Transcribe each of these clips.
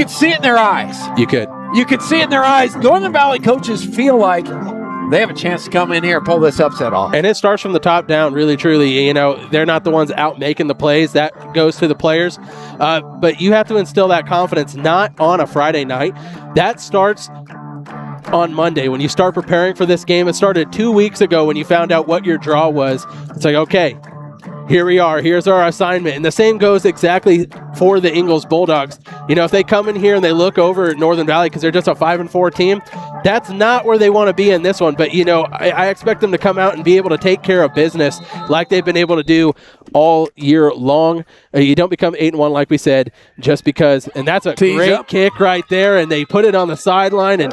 You could see it in their eyes. You could. You could see it in their eyes. Northern Valley coaches feel like they have a chance to come in here and pull this upset off. And it starts from the top down, really, truly. You know, they're not the ones out making the plays. That goes to the players. But you have to instill that confidence, not on a Friday night. That starts on Monday when you start preparing for this game. It started 2 weeks ago when you found out what your draw was. It's like, okay, here we are. Here's our assignment. And the same goes exactly for the Ingalls Bulldogs. You know, if they come in here and they look over at Northern Valley because they're just a 5-4 team, that's not where they want to be in this one. But, you know, I expect them to come out and be able to take care of business like they've been able to do all year long. You don't become 8-1, like we said, just because. And that's a great kick right there. And they put it on the sideline, and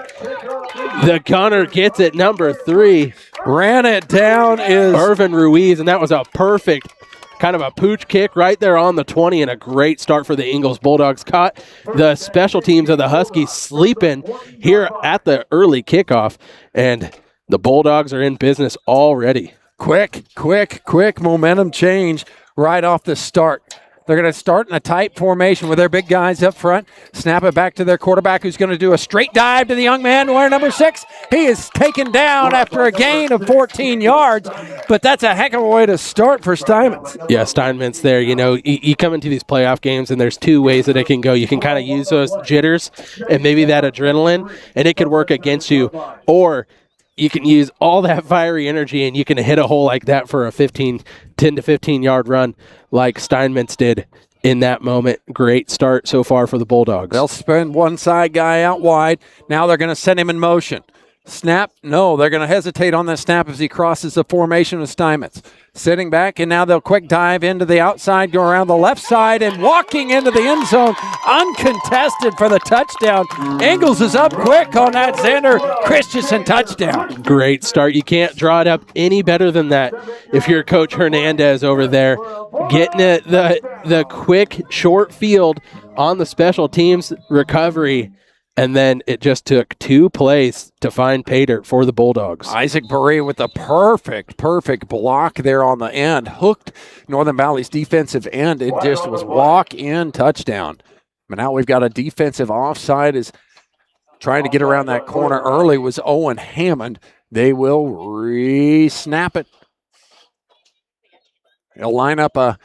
the gunner gets it, number 3. Ran it down is Irvin Ruiz, and that was a perfect kind of a pooch kick right there on the 20, and a great start for the Ingalls Bulldogs. Caught the special teams of the Huskies sleeping here at the early kickoff, and the Bulldogs are in business already. Quick momentum change right off the start. They're going to start in a tight formation with their big guys up front. Snap it back to their quarterback, who's going to do a straight dive to the young man, wearing number 6. He is taken down after a gain of 14 yards, but that's a heck of a way to start for Steinmetz. Yeah, Steinmetz there. You know, you come into these playoff games, and there's 2 ways that it can go. You can kind of use those jitters and maybe that adrenaline, and it could work against you, or you can use all that fiery energy and you can hit a hole like that for a 10 to 15 yard run like Steinmetz did in that moment. Great start so far for the Bulldogs. They'll spin one side guy out wide. Now they're going to send him in motion. Snap. No, they're going to hesitate on the snap as he crosses the formation with Steinmetz. Sitting back, and now they'll quick dive into the outside, go around the left side, and walking into the end zone, uncontested for the touchdown. Ingalls is up quick on that Xander Christensen touchdown. Great start. You can't draw it up any better than that if you're Coach Hernandez over there. Getting it, the quick, short field on the special teams recovery. And then it just took 2 plays to find pay dirt for the Bulldogs. Isaac Beret with a perfect block there on the end. Hooked Northern Valley's defensive end. It just was walk-in touchdown. But now we've got a defensive offside. Is trying to get around that corner early was Owen Hammond. They will re-snap it. They'll line up a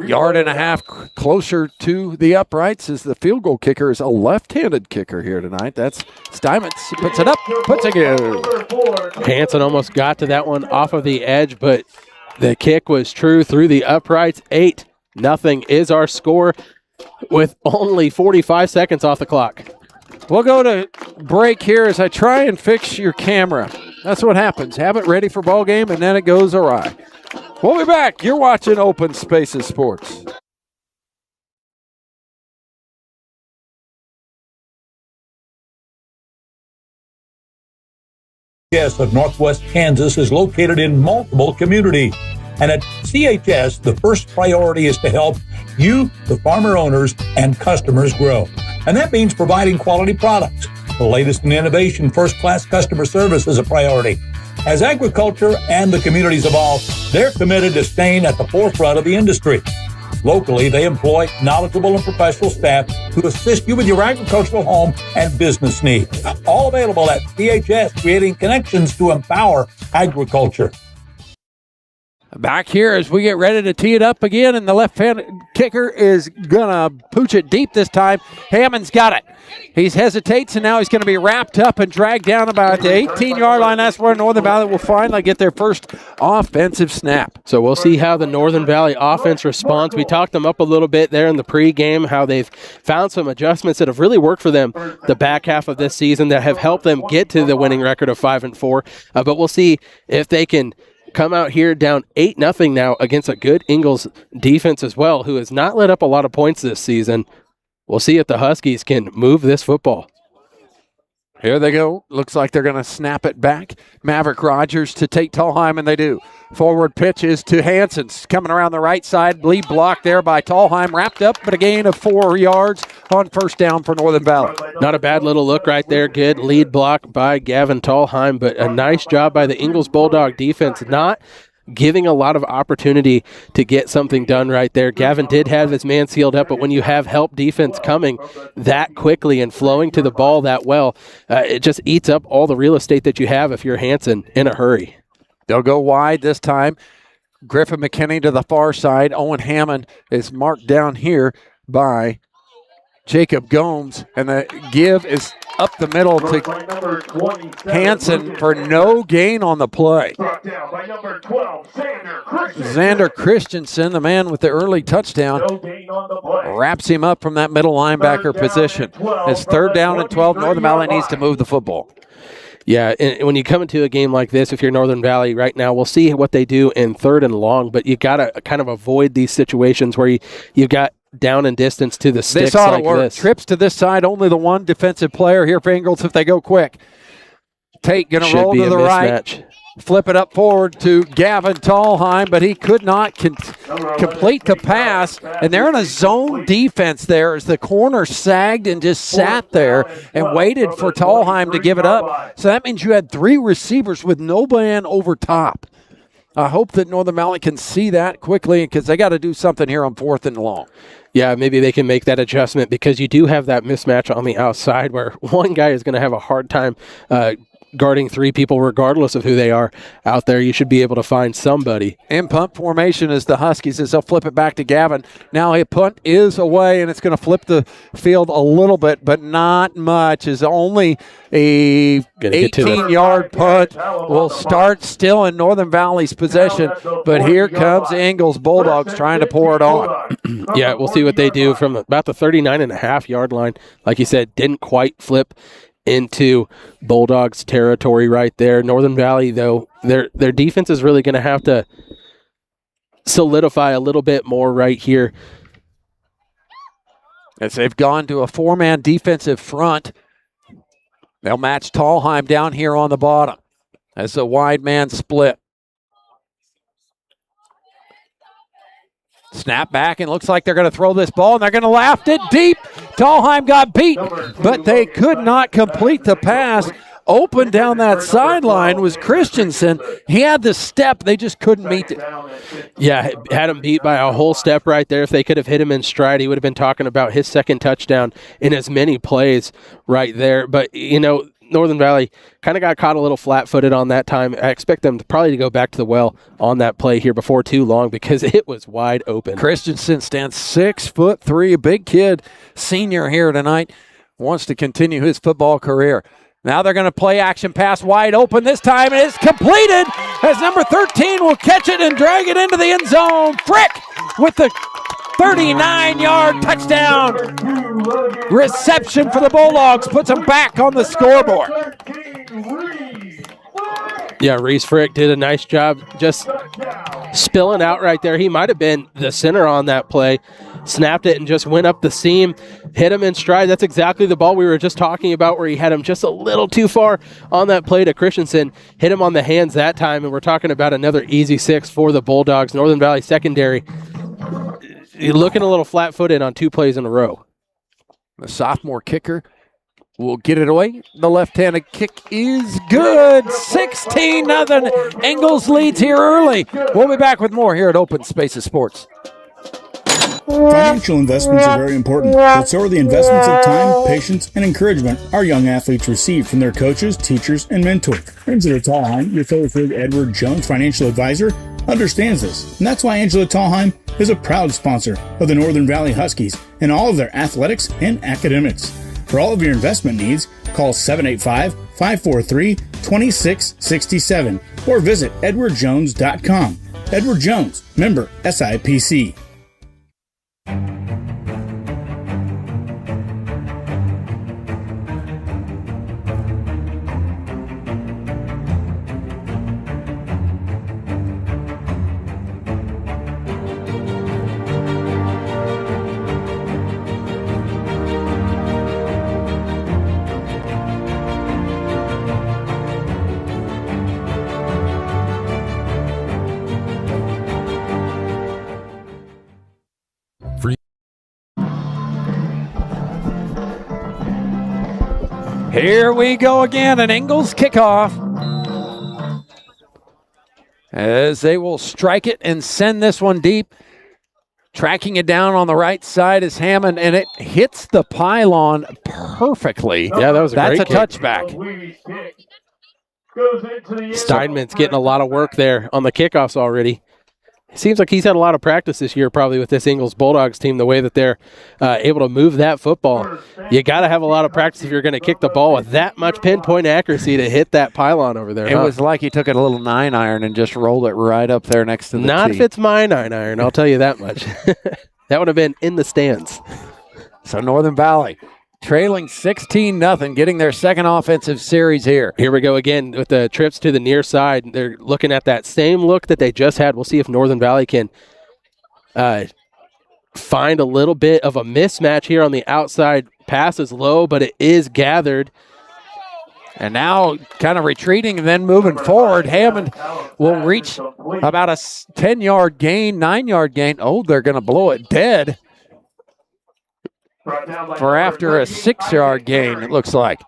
yard and a half closer to the uprights, as the field goal kicker is a left-handed kicker here tonight. That's Steinmetz. He puts it up, puts it good. Hanson almost got to that one off of the edge, but the kick was true through the uprights. 8-0 is our score with only 45 seconds off the clock. We'll go to break here as I try and fix your camera. That's what happens. Have it ready for ball game, and then it goes awry. We'll be back. You're watching Open Spaces Sports. CHS of Northwest Kansas is located in multiple communities. And at CHS, the first priority is to help you, the farmer owners, and customers grow. And that means providing quality products. The latest in innovation, first-class customer service is a priority. As agriculture and the communities evolve, they're committed to staying at the forefront of the industry. Locally, they employ knowledgeable and professional staff to assist you with your agricultural home and business needs. All available at CHS, creating connections to empower agriculture. Back here as we get ready to tee it up again, and the left-handed kicker is going to pooch it deep this time. Hammond's got it. He hesitates, and now he's going to be wrapped up and dragged down about the 18-yard line. That's where Northern Valley will finally get their first offensive snap. So we'll see how the Northern Valley offense responds. We talked them up a little bit there in the pregame, how they've found some adjustments that have really worked for them the back half of this season that have helped them get to the winning record of 5-4. But we'll see if they can come out here down 8-0 now against a good Ingalls defense as well, who has not let up a lot of points this season. We'll see if the Huskies can move this football. Here they go. Looks like they're going to snap it back. Maverick Rogers to Tate Tallheim, and they do. Forward pitch is to Hanson. Coming around the right side. Lead block there by Tallheim. Wrapped up, but a gain of 4 yards on first down for Northern Valley. Not a bad little look right there. Good lead block by Gavin Tallheim, but a nice job by the Ingalls Bulldog defense. Not giving a lot of opportunity to get something done right there. Gavin did have his man sealed up, but when you have help defense coming that quickly and flowing to the ball that well, it just eats up all the real estate that you have if you're Hanson in a hurry. They'll go wide this time. Griffin McKinney to the far side. Owen Hammond is marked down here by Jacob Gomes, and the give is up the middle to Hanson for no gain on the play. Xander Christensen, the man with the early touchdown, wraps him up from that middle linebacker position. It's 3rd down and 12. Northern Valley needs to move the football. Yeah, and when you come into a game like this, if you're Northern Valley right now, we'll see what they do in 3rd and long, but you got to kind of avoid these situations where you've got down and distance to the sticks. This ought to like work. This. Trips to this side, only the one defensive player here for Ingalls if they go quick. Tate going to roll to the right. Flip it up forward to Gavin Tallheim, but he could not complete the pass. And they're in a zone defense there as the corner sagged and just sat there and waited for Tallheim to give it up. So that means you had 3 receivers with no man over top. I hope that Northern Valley can see that quickly because they got to do something here on 4th and long. Yeah, maybe they can make that adjustment because you do have that mismatch on the outside where one guy is going to have a hard time guarding 3 people regardless of who they are out there. You should be able to find somebody. In punt formation is the Huskies as they'll flip it back to Gavin. Now a punt is away, and it's going to flip the field a little bit, but not much. Is only a 18-yard punt. Will start still in Northern Valley's possession, but here comes Ingalls Bulldogs trying to pour it on. Yeah, we'll see what they do from about the 39.5-yard line. Like you said, didn't quite flip into Bulldogs territory right there. Northern Valley, though, their defense is really going to have to solidify a little bit more right here. As they've gone to a 4-man defensive front, they'll match Tallheim down here on the bottom as a wide man split. Snap back, and looks like they're going to throw this ball, and they're going to laugh it deep. Tallheim got beat, but they could not complete the pass. Open down that sideline was Christensen. He had the step. They just couldn't meet it. Yeah, had him beat by a whole step right there. If they could have hit him in stride, he would have been talking about his 2nd touchdown in as many plays right there. But, you know, Northern Valley kind of got caught a little flat-footed on that time. I expect them to go back to the well on that play here before too long because it was wide open. Christensen stands 6'3", a big kid, senior here tonight, wants to continue his football career. Now they're going to play action pass wide open this time, and it's completed as number 13 will catch it and drag it into the end zone. Frick with the 39-yard touchdown reception for the Bulldogs, puts them back on the scoreboard. Yeah, Reese Frick did a nice job just spilling out right there. He might have been the center on that play. Snapped it and just went up the seam, hit him in stride. That's exactly the ball we were just talking about where he had him just a little too far on that play to Christensen. Hit him on the hands that time, and we're talking about another easy 6 for the Bulldogs. Northern Valley secondary looking a little flat-footed on 2 plays in a row. The sophomore kicker will get it away. The left-handed kick is good. 16-0. Ingalls leads here early. We'll be back with more here at Open Spaces Sports. Financial investments are very important, but so are the investments of time, patience, and encouragement our young athletes receive from their coaches, teachers, and mentors. Angela Tallheim, your favorite Edward Jones financial advisor, understands this, and that's why Angela Tallheim is a proud sponsor of the Northern Valley Huskies and all of their athletics and academics. For all of your investment needs, call 785-543-2667 or visit edwardjones.com. Edward Jones, member SIPC. Here we go again, an Ingalls kickoff. as they will strike it and send this one deep. Tracking it down on the right side is Hammond, and it hits the pylon perfectly. Yeah, that was a great kick. touchback. Steinman's getting a lot of work there on the kickoffs already. Seems like he's had a lot of practice this year probably with this Ingalls Bulldogs team, the way that they're able to move that football. You got to have a lot of practice if you're going to kick the ball with that much pinpoint accuracy to hit that pylon over there. It was like he took a little 9-iron and just rolled it right up there next to the Not tee. if it's my 9-iron, I'll tell you that much. That would have been in the stands. So Northern Valley trailing 16-0, getting their second offensive series here. Here we go again with the trips to the near side. They're looking at that same look that they just had. We'll see if Northern Valley can find a little bit of a mismatch here on the outside. Pass is low, but it is gathered. And now kind of retreating and then moving forward. Hammond will reach about a 10-yard gain, 9-yard gain. Oh, they're going to blow it dead for after a 6-yard gain, it looks like.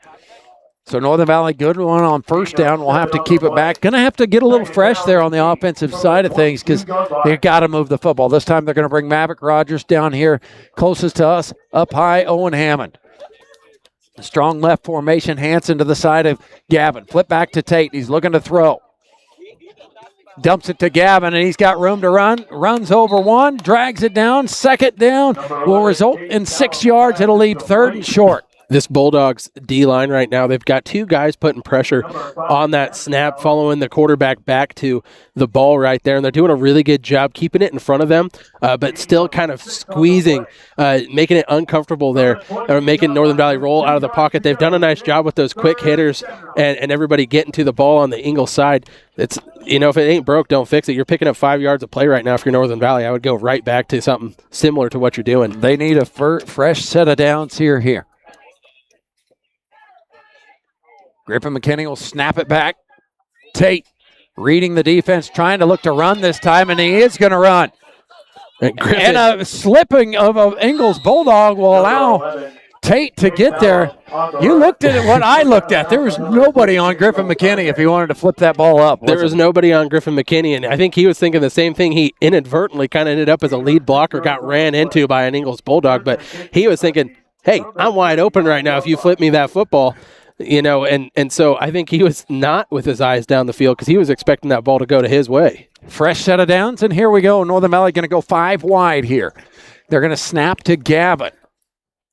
So Northern Valley, good one on first down. We'll have to keep it back. Going to have to get a little fresh there on the offensive side of things because they've got to move the football. This time they're going to bring Maverick Rogers down here closest to us. Up high, Owen Hammond. Strong left formation, Hanson to the side of Gavin. Flip back to Tate. He's looking to throw. Dumps it to Gavin, and he's got room to run. Runs over one, drags it down. Second down will result in 6 yards. It'll leave third and short. This Bulldogs D-line right now, they've got two guys putting pressure on that snap, following the quarterback back to the ball right there, and they're doing a really good job keeping it in front of them, but still kind of squeezing, making it uncomfortable there, making Northern Valley roll out of the pocket. They've done a nice job with those quick hitters and everybody getting to the ball on the Ingalls side. It's, if it ain't broke, don't fix it. You're picking up 5 yards of play right now if you're Northern Valley. I would go right back to something similar to what you're doing. They need a fresh set of downs here. Griffin McKinney will snap it back. Tate reading the defense, trying to look to run this time, and he is going to run. And a slipping of an Ingalls Bulldog will allow Tate to get there. You looked at it, what I looked at. There was nobody on Griffin McKinney if he wanted to flip that ball up. There was nobody on Griffin McKinney, and I think he was thinking the same thing. He inadvertently kind of ended up as a lead blocker, got ran into by an Ingalls Bulldog, but he was thinking, hey, I'm wide open right now if you flip me that football. And so I think he was not with his eyes down the field because he was expecting that ball to go to his way. Fresh set of downs, and here we go. Northern Valley going to go 5 wide here. They're going to snap to Gavin.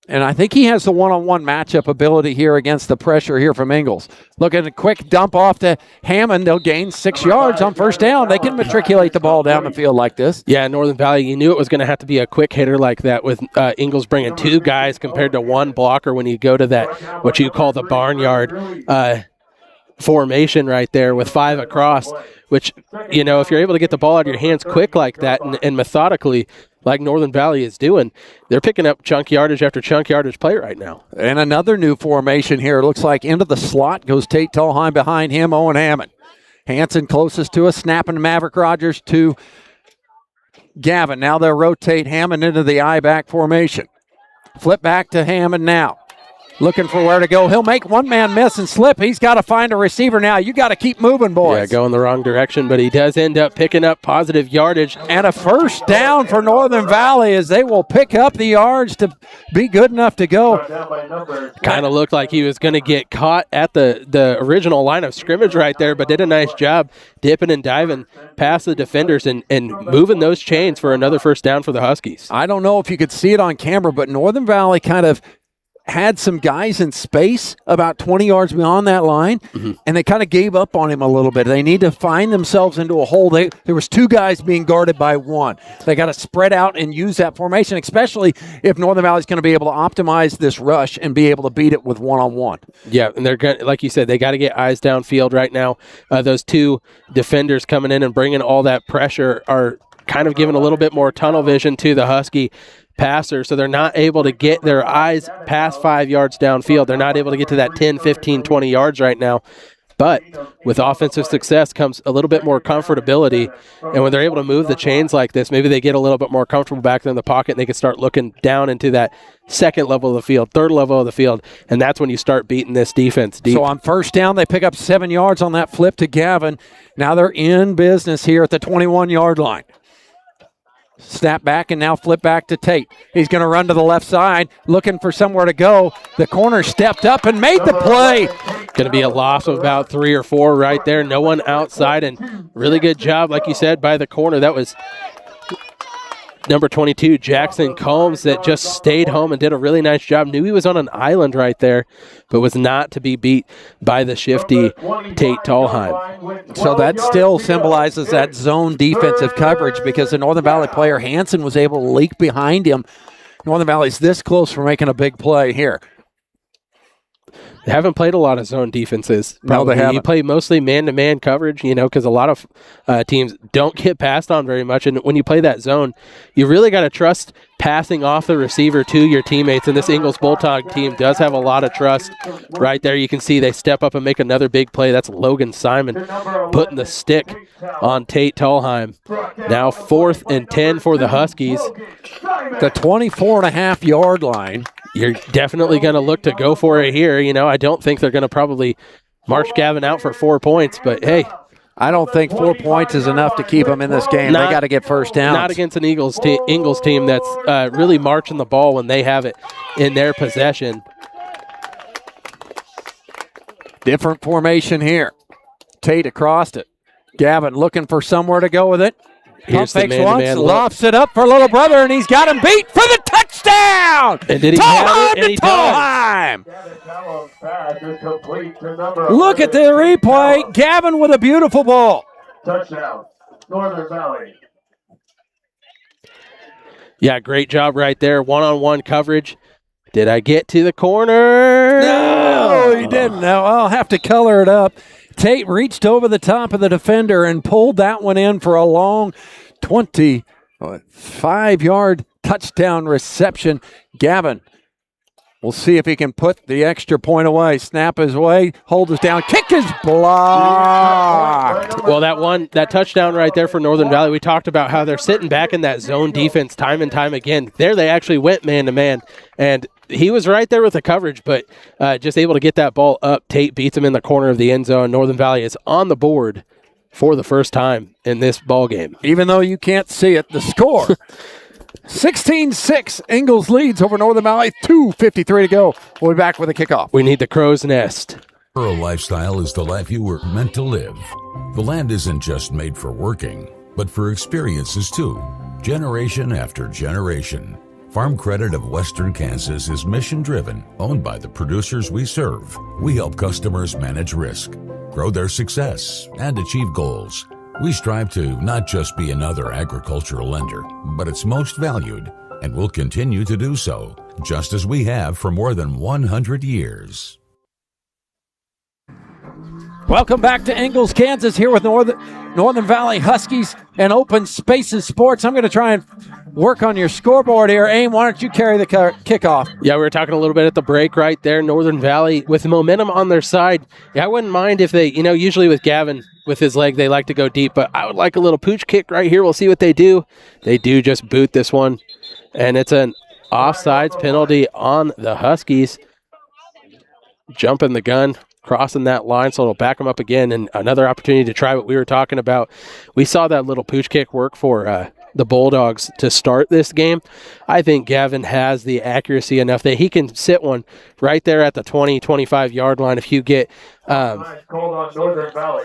And I think he has the one-on-one matchup ability here against the pressure here from Ingalls. Looking at a quick dump off to Hammond. They'll gain 6 yards on first down. They can matriculate the ball down the field like this. Yeah, Northern Valley, you knew it was going to have to be a quick hitter like that with Ingalls bringing 2 guys compared to 1 blocker when you go to that, what you call the barnyard formation right there with 5 across, which, if you're able to get the ball out of your hands quick like that and methodically, like Northern Valley is doing, they're picking up chunk yardage after chunk yardage play right now. And another new formation here. It looks like into the slot goes Tate Tallheim, behind him, Owen Hammond. Hanson closest to us, snapping to Maverick Rogers to Gavin. Now they'll rotate Hammond into the I-back formation. Flip back to Hammond now. Looking for where to go. He'll make one man miss and slip. He's got to find a receiver now. You got to keep moving, boys. Yeah, going the wrong direction, but he does end up picking up positive yardage. And a first down for Northern Valley as they will pick up the yards to be good enough to go. Kind of looked like he was going to get caught at the original line of scrimmage right there, but did a nice job dipping and diving past the defenders and moving those chains for another first down for the Huskies. I don't know if you could see it on camera, but Northern Valley kind of had some guys in space about 20 yards beyond that line, and they kind of gave up on him a little bit. They need to find themselves into a hole. There was 2 guys being guarded by 1. They got to spread out and use that formation, especially if Northern Valley is going to be able to optimize this rush and be able to beat it with one-on-one. Yeah, and they're going, like you said, they got to get eyes downfield right now. Those 2 defenders coming in and bringing all that pressure are kind of giving a little bit more tunnel vision to the Husky passer, so they're not able to get their eyes past 5 yards downfield. They're not able to get to that 10, 15, 20 yards right now. But with offensive success comes a little bit more comfortability. And when they're able to move the chains like this, maybe they get a little bit more comfortable back in the pocket and they can start looking down into that second level of the field, third level of the field. And that's when you start beating this defense deep. So on first down, they pick up 7 yards on that flip to Gavin. Now they're in business here at the 21-yard line. Snap back and now flip back to Tate. He's going to run to the left side, looking for somewhere to go. The corner stepped up and made the play. Going to be a loss of about 3 or 4 right there. No one outside, and really good job, like you said, by the corner. That was number 22, Jackson Combs, that just stayed home and did a really nice job. Knew he was on an island right there, but was not to be beat by the shifty Tate Tallheim. So that still symbolizes that zone defensive coverage, because the Northern Valley player, Hansen, was able to leak behind him. Northern Valley's this close for making a big play here. They haven't played a lot of zone defenses. No, they haven't. You play mostly man-to-man coverage, because a lot of teams don't get passed on very much. And when you play that zone, you really got to trust passing off the receiver to your teammates. And this Ingalls Bulldog team does have a lot of trust. Right there, you can see they step up and make another big play. That's Logan Simon putting the stick on Tate Tallheim. Now 4th and 10 for the Huskies. The 24.5-yard line. You're definitely going to look to go for it here. I don't think they're going to probably march Gavin out for 4 points, but hey. I don't think 4 points is enough to keep them in this game. They got to get first down. Not against an Ingalls team that's really marching the ball when they have it in their possession. Different formation here. Tate across it. Gavin looking for somewhere to go with it. Here's Pump the fakes once, man-to-man look. lofts it up for little brother, and he's got him beat for the touchdown! And did he have it? And he Tallheim! Look at the replay. Gavin with a beautiful ball. Touchdown, Northern Valley. Yeah, great job right there. One-on-one coverage. Did I get to the corner? No, he didn't. No, I'll have to color it up. Tate reached over the top of the defender and pulled that one in for a long 25-yard touchdown reception. Gavin, we'll see if he can put the extra point away. Snap his way, hold us down, kick is blocked. Well, that touchdown right there for Northern Valley, we talked about how they're sitting back in that zone defense time and time again. There they actually went man-to-man, and he was right there with the coverage, but just able to get that ball up. Tate beats him in the corner of the end zone. Northern Valley is on the board for the first time in this ball game. Even though you can't see it, the score, 16-6, Ingalls leads over Northern Valley, 2:53 to go. We'll be back with a kickoff. We need the crow's nest. Rural lifestyle is the life you were meant to live. The land isn't just made for working, but for experiences too, generation after generation. Farm Credit of Western Kansas is mission-driven, owned by the producers we serve. We help customers manage risk, grow their success, and achieve goals. We strive to not just be another agricultural lender, but its most valued, and will continue to do so, just as we have for more than 100 years. Welcome back to Ingalls, Kansas, here with Northern Valley Huskies and Open Spaces Sports. I'm going to try and work on your scoreboard here. Aim, why don't you carry the kickoff? Yeah, we were talking a little bit at the break right there. Northern Valley with momentum on their side. Yeah, I wouldn't mind if they, usually with Gavin, with his leg, they like to go deep, but I would like a little pooch kick right here. We'll see what they do. They do just boot this one, and it's an offsides penalty on the Huskies. Jumping the gun, crossing that line, so it'll back them up again, and another opportunity to try what we were talking about. We saw that little pooch kick work for the Bulldogs to start this game. I think Gavin has the accuracy enough that he can sit one right there at the 20, 25-yard line. If you get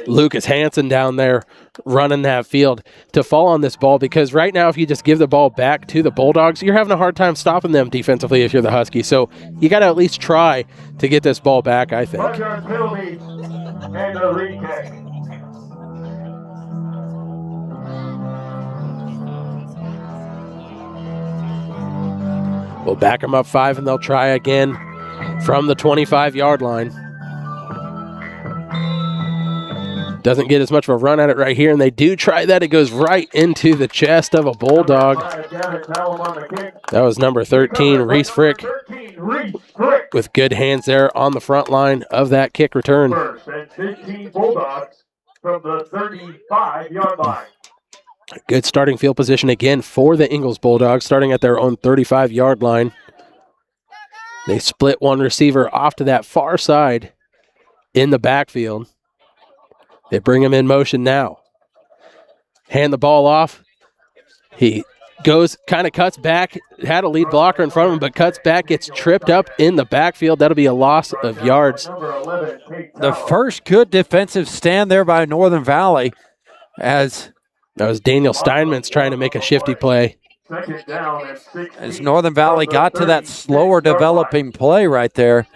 Lucas Hansen down there running that field to fall on this ball, because right now if you just give the ball back to the Bulldogs, you're having a hard time stopping them defensively if you're the Huskies. So you got to at least try to get this ball back, I think. We'll back them up 5, and they'll try again from the 25-yard line. Doesn't get as much of a run at it right here, and they do try that. It goes right into the chest of a Bulldog. That was number 13, Reese Frick, with good hands there on the front line of that kick return. First and 15 Bulldogs from the 35-yard line. Good starting field position again for the Ingalls Bulldogs, starting at their own 35-yard line. They split one receiver off to that far side in the backfield. They bring him in motion now. Hand the ball off. He goes, kind of cuts back, had a lead blocker in front of him, but cuts back, gets tripped up in the backfield. That'll be a loss of yards. The first good defensive stand there by Northern Valley, as that was Daniel Steinman's trying to make a shifty play. As Northern Valley got to that slower developing play right there.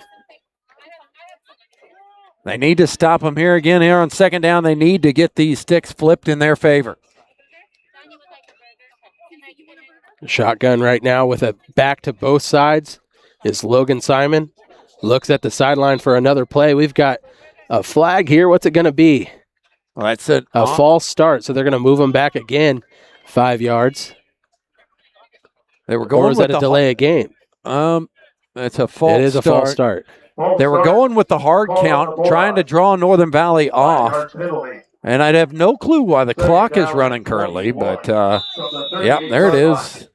They need to stop them here again here on second down. They need to get these sticks flipped in their favor. Shotgun right now with a back to both sides is Logan Simon. Looks at the sideline for another play. We've got a flag here. What's it going to be? Well, that's a false start, so they're going to move them back again 5 yards. They were going or is that a delay of game? It's a false start. It is a false start. They were going with the hard count, trying to draw Northern Valley off. And I'd have no clue why the clock is running currently, but, yeah, there it is.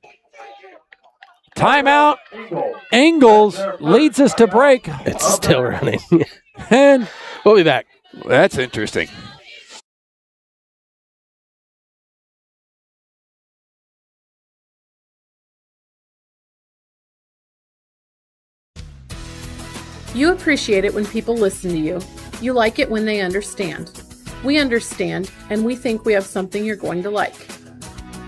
Timeout. Ingalls leads us to break. It's still running. And we'll be back. That's interesting. You appreciate it when people listen to you. You like it when they understand. We understand, and we think we have something you're going to like.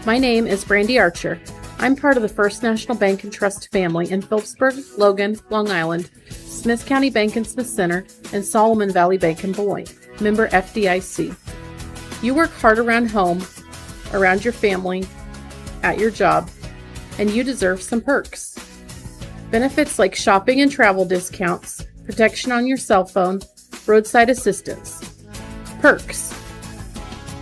My name is Brandy Archer. I'm part of the First National Bank and Trust family in Phillipsburg, Logan, Long Island, Smith County Bank and Smith Center, and Solomon Valley Bank and Beloit, member FDIC. You work hard around home, around your family, at your job, and you deserve some perks. Benefits like shopping and travel discounts, protection on your cell phone, roadside assistance. Perks.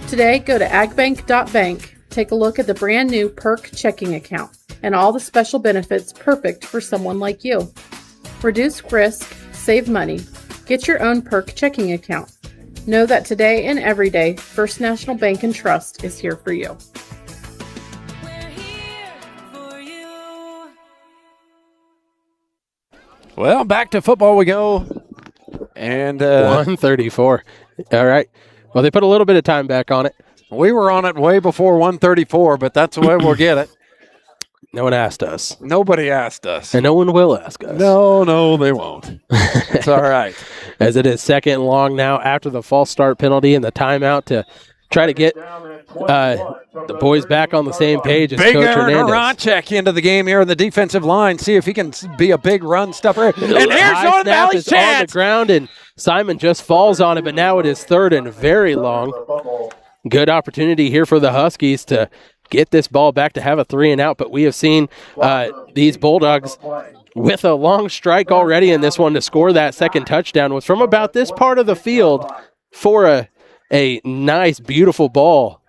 Today, go to agbank.bank, take a look at the brand new Perk checking account and all the special benefits perfect for someone like you. Reduce risk, save money, get your own Perk checking account. Know that today and every day, First National Bank and Trust is here for you. Well, back to football we go. And 134. All right. Well, they put a little bit of time back on it. We were on it way before 134, but that's the way we'll get it. No one asked us. Nobody asked us. And no one will ask us. No, they won't. It's all right. As it is second and long now after the false start penalty and the timeout to try to get the boys back on the same page as Big Coach Aaron Hernandez. Horonchek into the game here in the defensive line. See if he can be a big run stuffer. And here's Northern Valley's chance. On the ground, and Simon just falls on it, but now it is third and very long. Good opportunity here for the Huskies to get this ball back to have a 3-and-out, but we have seen these Bulldogs with a long strike already in this one to score that second touchdown was from about this part of the field for a nice, beautiful ball.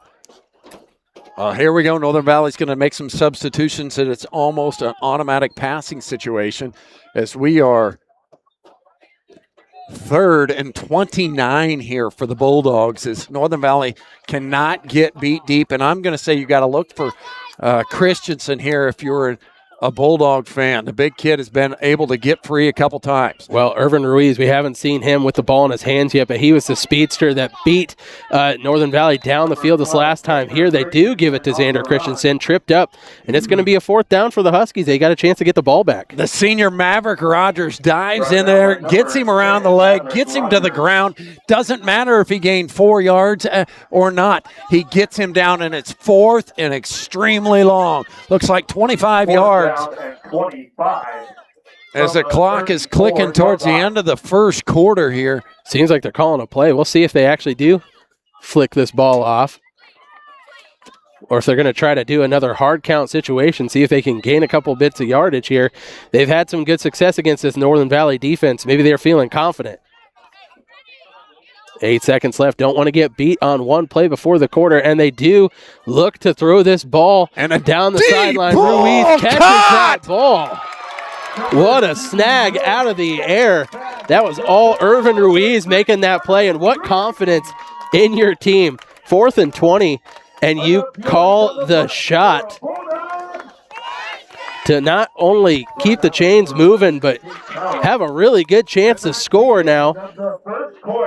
Here we go. Northern Valley's going to make some substitutions, and it's almost an automatic passing situation as we are 3rd and 29 here for the Bulldogs as Northern Valley cannot get beat deep. And I'm going to say you got to look for Christensen here if you're a Bulldog fan. The big kid has been able to get free a couple times. Well, Irvin Ruiz, we haven't seen him with the ball in his hands yet, but he was the speedster that beat Northern Valley down the field this last time. Here they do give it to Xander Christensen, tripped up, and it's going to be a 4th down for the Huskies. They got a chance to get the ball back. The senior Maverick Rogers dives in there, gets him around the leg, gets him to the ground. Doesn't matter if he gained 4 yards or not. He gets him down, and it's 4th and extremely long. Looks like 25 yards. As the clock is clicking towards the end of the first quarter here. Seems like they're calling a play. We'll see if they actually do flick this ball off, or if they're going to try to do another hard count situation, see if they can gain a couple bits of yardage here. They've had some good success against this Northern Valley defense. Maybe they're feeling confident. 8 seconds left. Don't want to get beat on one play before the quarter, and they do look to throw this ball down the sideline. Ruiz catches that ball. What a snag out of the air. That was all Irvin Ruiz making that play, and what confidence in your team. 4th and 20, and you call the shot to not only keep the chains moving, but have a really good chance to score now.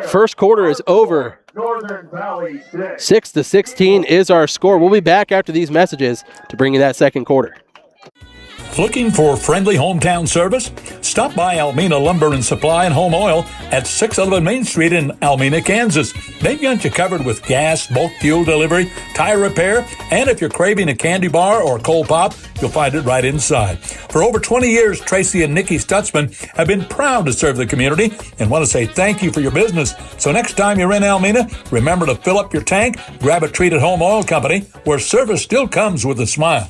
First quarter is over. 6-16 is our score. We'll be back after these messages to bring you that second quarter. Looking for friendly hometown service? Stop by Almena Lumber and Supply and Home Oil at 611 Main Street in Almena, Kansas. They've got you covered with gas, bulk fuel delivery, tire repair, and if you're craving a candy bar or a cold pop, you'll find it right inside. For over 20 years, Tracy and Nikki Stutzman have been proud to serve the community and want to say thank you for your business. So next time you're in Almena, remember to fill up your tank, grab a treat at Home Oil Company, where service still comes with a smile.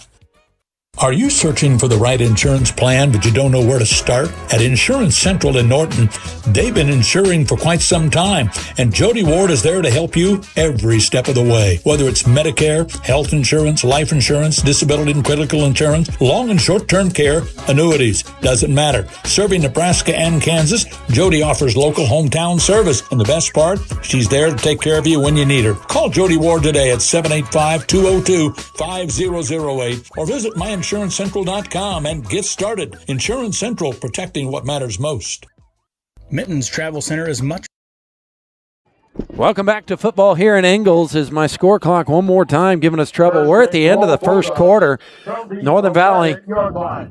Are you searching for the right insurance plan, but you don't know where to start? At Insurance Central in Norton, they've been insuring for quite some time, and Jody Ward is there to help you every step of the way. Whether it's Medicare, health insurance, life insurance, disability and critical insurance, long and short-term care, annuities, doesn't matter. Serving Nebraska and Kansas, Jody offers local hometown service, and the best part, she's there to take care of you when you need her. Call Jody Ward today at 785-202-5008 or visit myinsuranceCentral.com and get started. Insurance Central, protecting what matters most. Mittens Travel Center is much. Welcome back to football here in Ingalls. As my score clock one more time giving us trouble. We're at the end of the first quarter. Northern Valley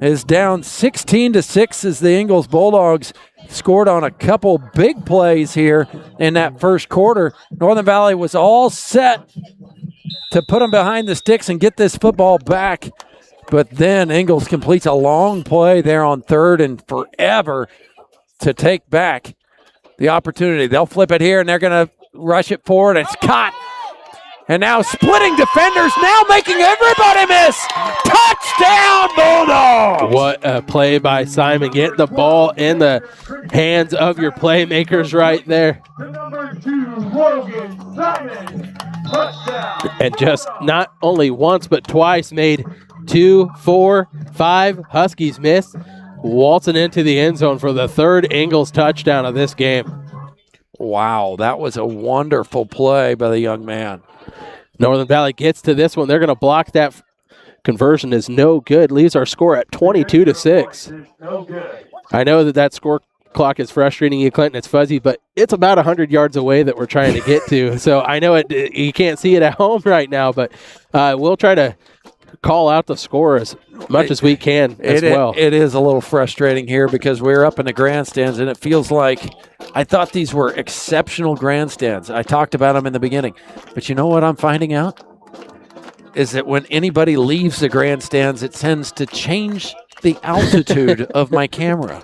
is down 16-6 as the Ingalls Bulldogs scored on a couple big plays here in that first quarter. Northern Valley was all set to put them behind the sticks and get this football back. But then Ingalls completes a long play there on 3rd and forever to take back the opportunity. They'll flip it here, and they're going to rush it forward. It's caught. And now splitting defenders, now making everybody miss. Touchdown, Bulldogs! What a play by Simon. Get the ball in the hands of your playmakers right there. Number 2, Logan Simon. Touchdown. And just not only once, but twice made 2, 4, 5 Huskies miss, waltzing into the end zone for the 3rd Ingalls touchdown of this game. Wow, that was a wonderful play by the young man. Northern Valley gets to this one. They're going to block that. Conversion is no good. Leaves our score at 22-6. I know that score clock is frustrating you, Clinton. It's fuzzy, but it's about 100 yards away that we're trying to get to. So I know you can't see it at home right now, but we'll try to call out the score as much as we can as well. It is a little frustrating here because we're up in the grandstands, and it feels like I thought these were exceptional grandstands. I talked about them in the beginning. But you know what I'm finding out? Is that when anybody leaves the grandstands, it tends to change the altitude of my camera.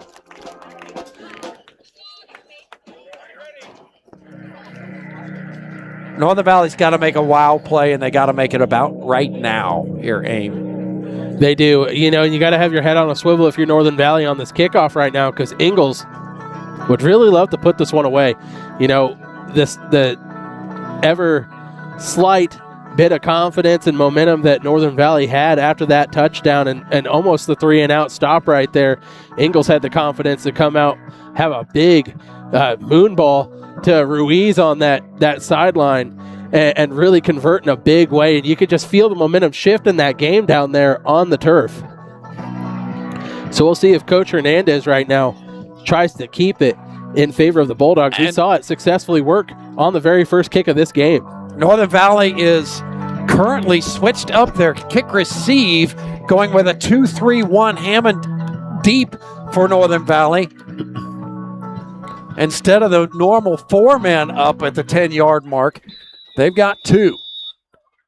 Northern Valley's got to make a wow play, and they got to make it about right now here, Aim. They do. You know, you got to have your head on a swivel if you're Northern Valley on this kickoff right now, because Ingalls would really love to put this one away. You know, the ever slight bit of confidence and momentum that Northern Valley had after that touchdown and almost the 3-and-out stop right there. Ingalls had the confidence to come out, have a big moon ball to Ruiz on that sideline and really convert in a big way. And you could just feel the momentum shift in that game down there on the turf. So we'll see if Coach Hernandez right now tries to keep it in favor of the Bulldogs. We saw it successfully work on the very first kick of this game. Northern Valley is currently switched up their kick receive, going with a 2-3-1 Hammond deep for Northern Valley. Instead of the normal 4-man up at the 10-yard mark, they've got 2.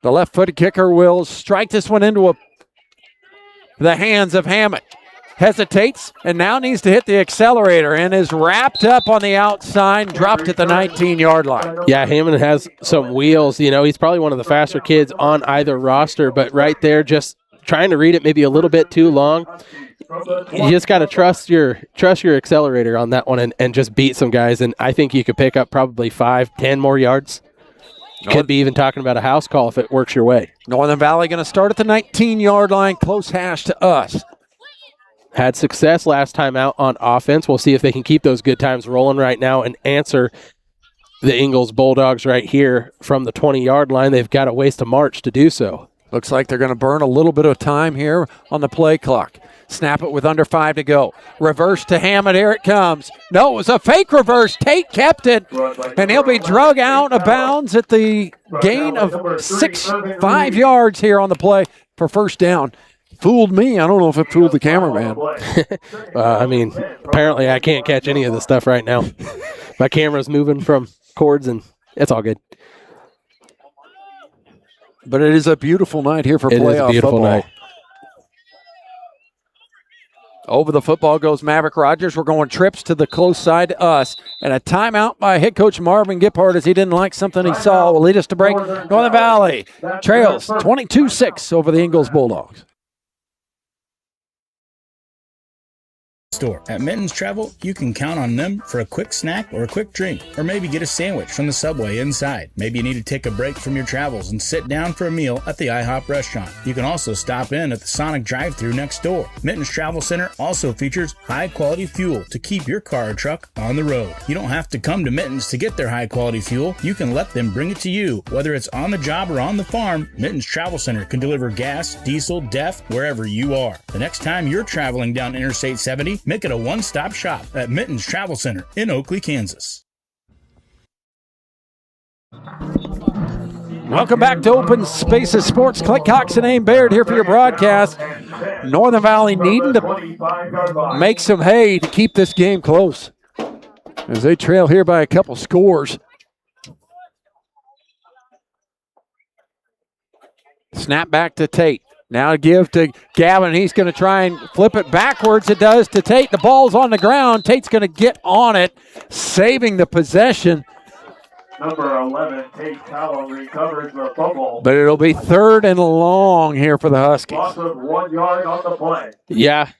The left-footed kicker will strike this one into the hands of Hammond. Hesitates and now needs to hit the accelerator and is wrapped up on the outside, dropped at the 19-yard line. Yeah, Hammond has some wheels. You know, he's probably one of the faster kids on either roster, but right there just trying to read it maybe a little bit too long. you just got to trust your accelerator on that one and just beat some guys. And I think you could pick up probably 5-10 more yards. Could be even talking about a house call if it works your way. Northern Valley going to start at the 19-yard line, close hash to us. Had success last time out on offense. We'll see if they can keep those good times rolling right now and answer the Ingalls Bulldogs right here from the 20-yard line. They've got a ways to march to do so. Looks like they're going to burn a little bit of time here on the play clock. Snap it with under 5 to go. Reverse to Hammond. Here it comes. No, it was a fake reverse. Tate kept it, and he'll be drug out of bounds at the gain of 5 yards here on the play for first down. Fooled me. I don't know if it fooled the cameraman. I mean, apparently I can't catch any of the stuff right now. My camera's moving from cords, and it's all good. But it is a beautiful night here for playoff football. It is a beautiful night. Over the football goes Maverick Rogers. We're going trips to the close side to us. And a timeout by head coach Marvin Gippard as he didn't like something he saw will lead us to break. Northern Valley trails 22-6 over the Ingalls Bulldogs. Store. At Mittens Travel, you can count on them for a quick snack or a quick drink, or maybe get a sandwich from the Subway inside. Maybe you need to take a break from your travels and sit down for a meal at the IHOP restaurant. You can also stop in at the Sonic drive-thru next door. Mittens Travel Center also features high-quality fuel to keep your car or truck on the road. You don't have to come to Mittens to get their high-quality fuel. You can let them bring it to you. Whether it's on the job or on the farm, Mittens Travel Center can deliver gas, diesel, DEF, wherever you are. The next time you're traveling down Interstate 70, make it a one-stop shop at Mittens Travel Center in Oakley, Kansas. Welcome back to Open Spaces Sports. Clint Cox and Aim Baird here for your broadcast. Northern Valley needing to make some hay to keep this game close as they trail here by a couple scores. Snap back to Tate. Now give to Gavin. He's going to try and flip it backwards. It does to Tate. The ball's on the ground. Tate's going to get on it, saving the possession. Number 11, Tate Callum recovers the fumble. But it'll be 3rd and long here for the Huskies. Loss of 1 yard on the play. Yeah,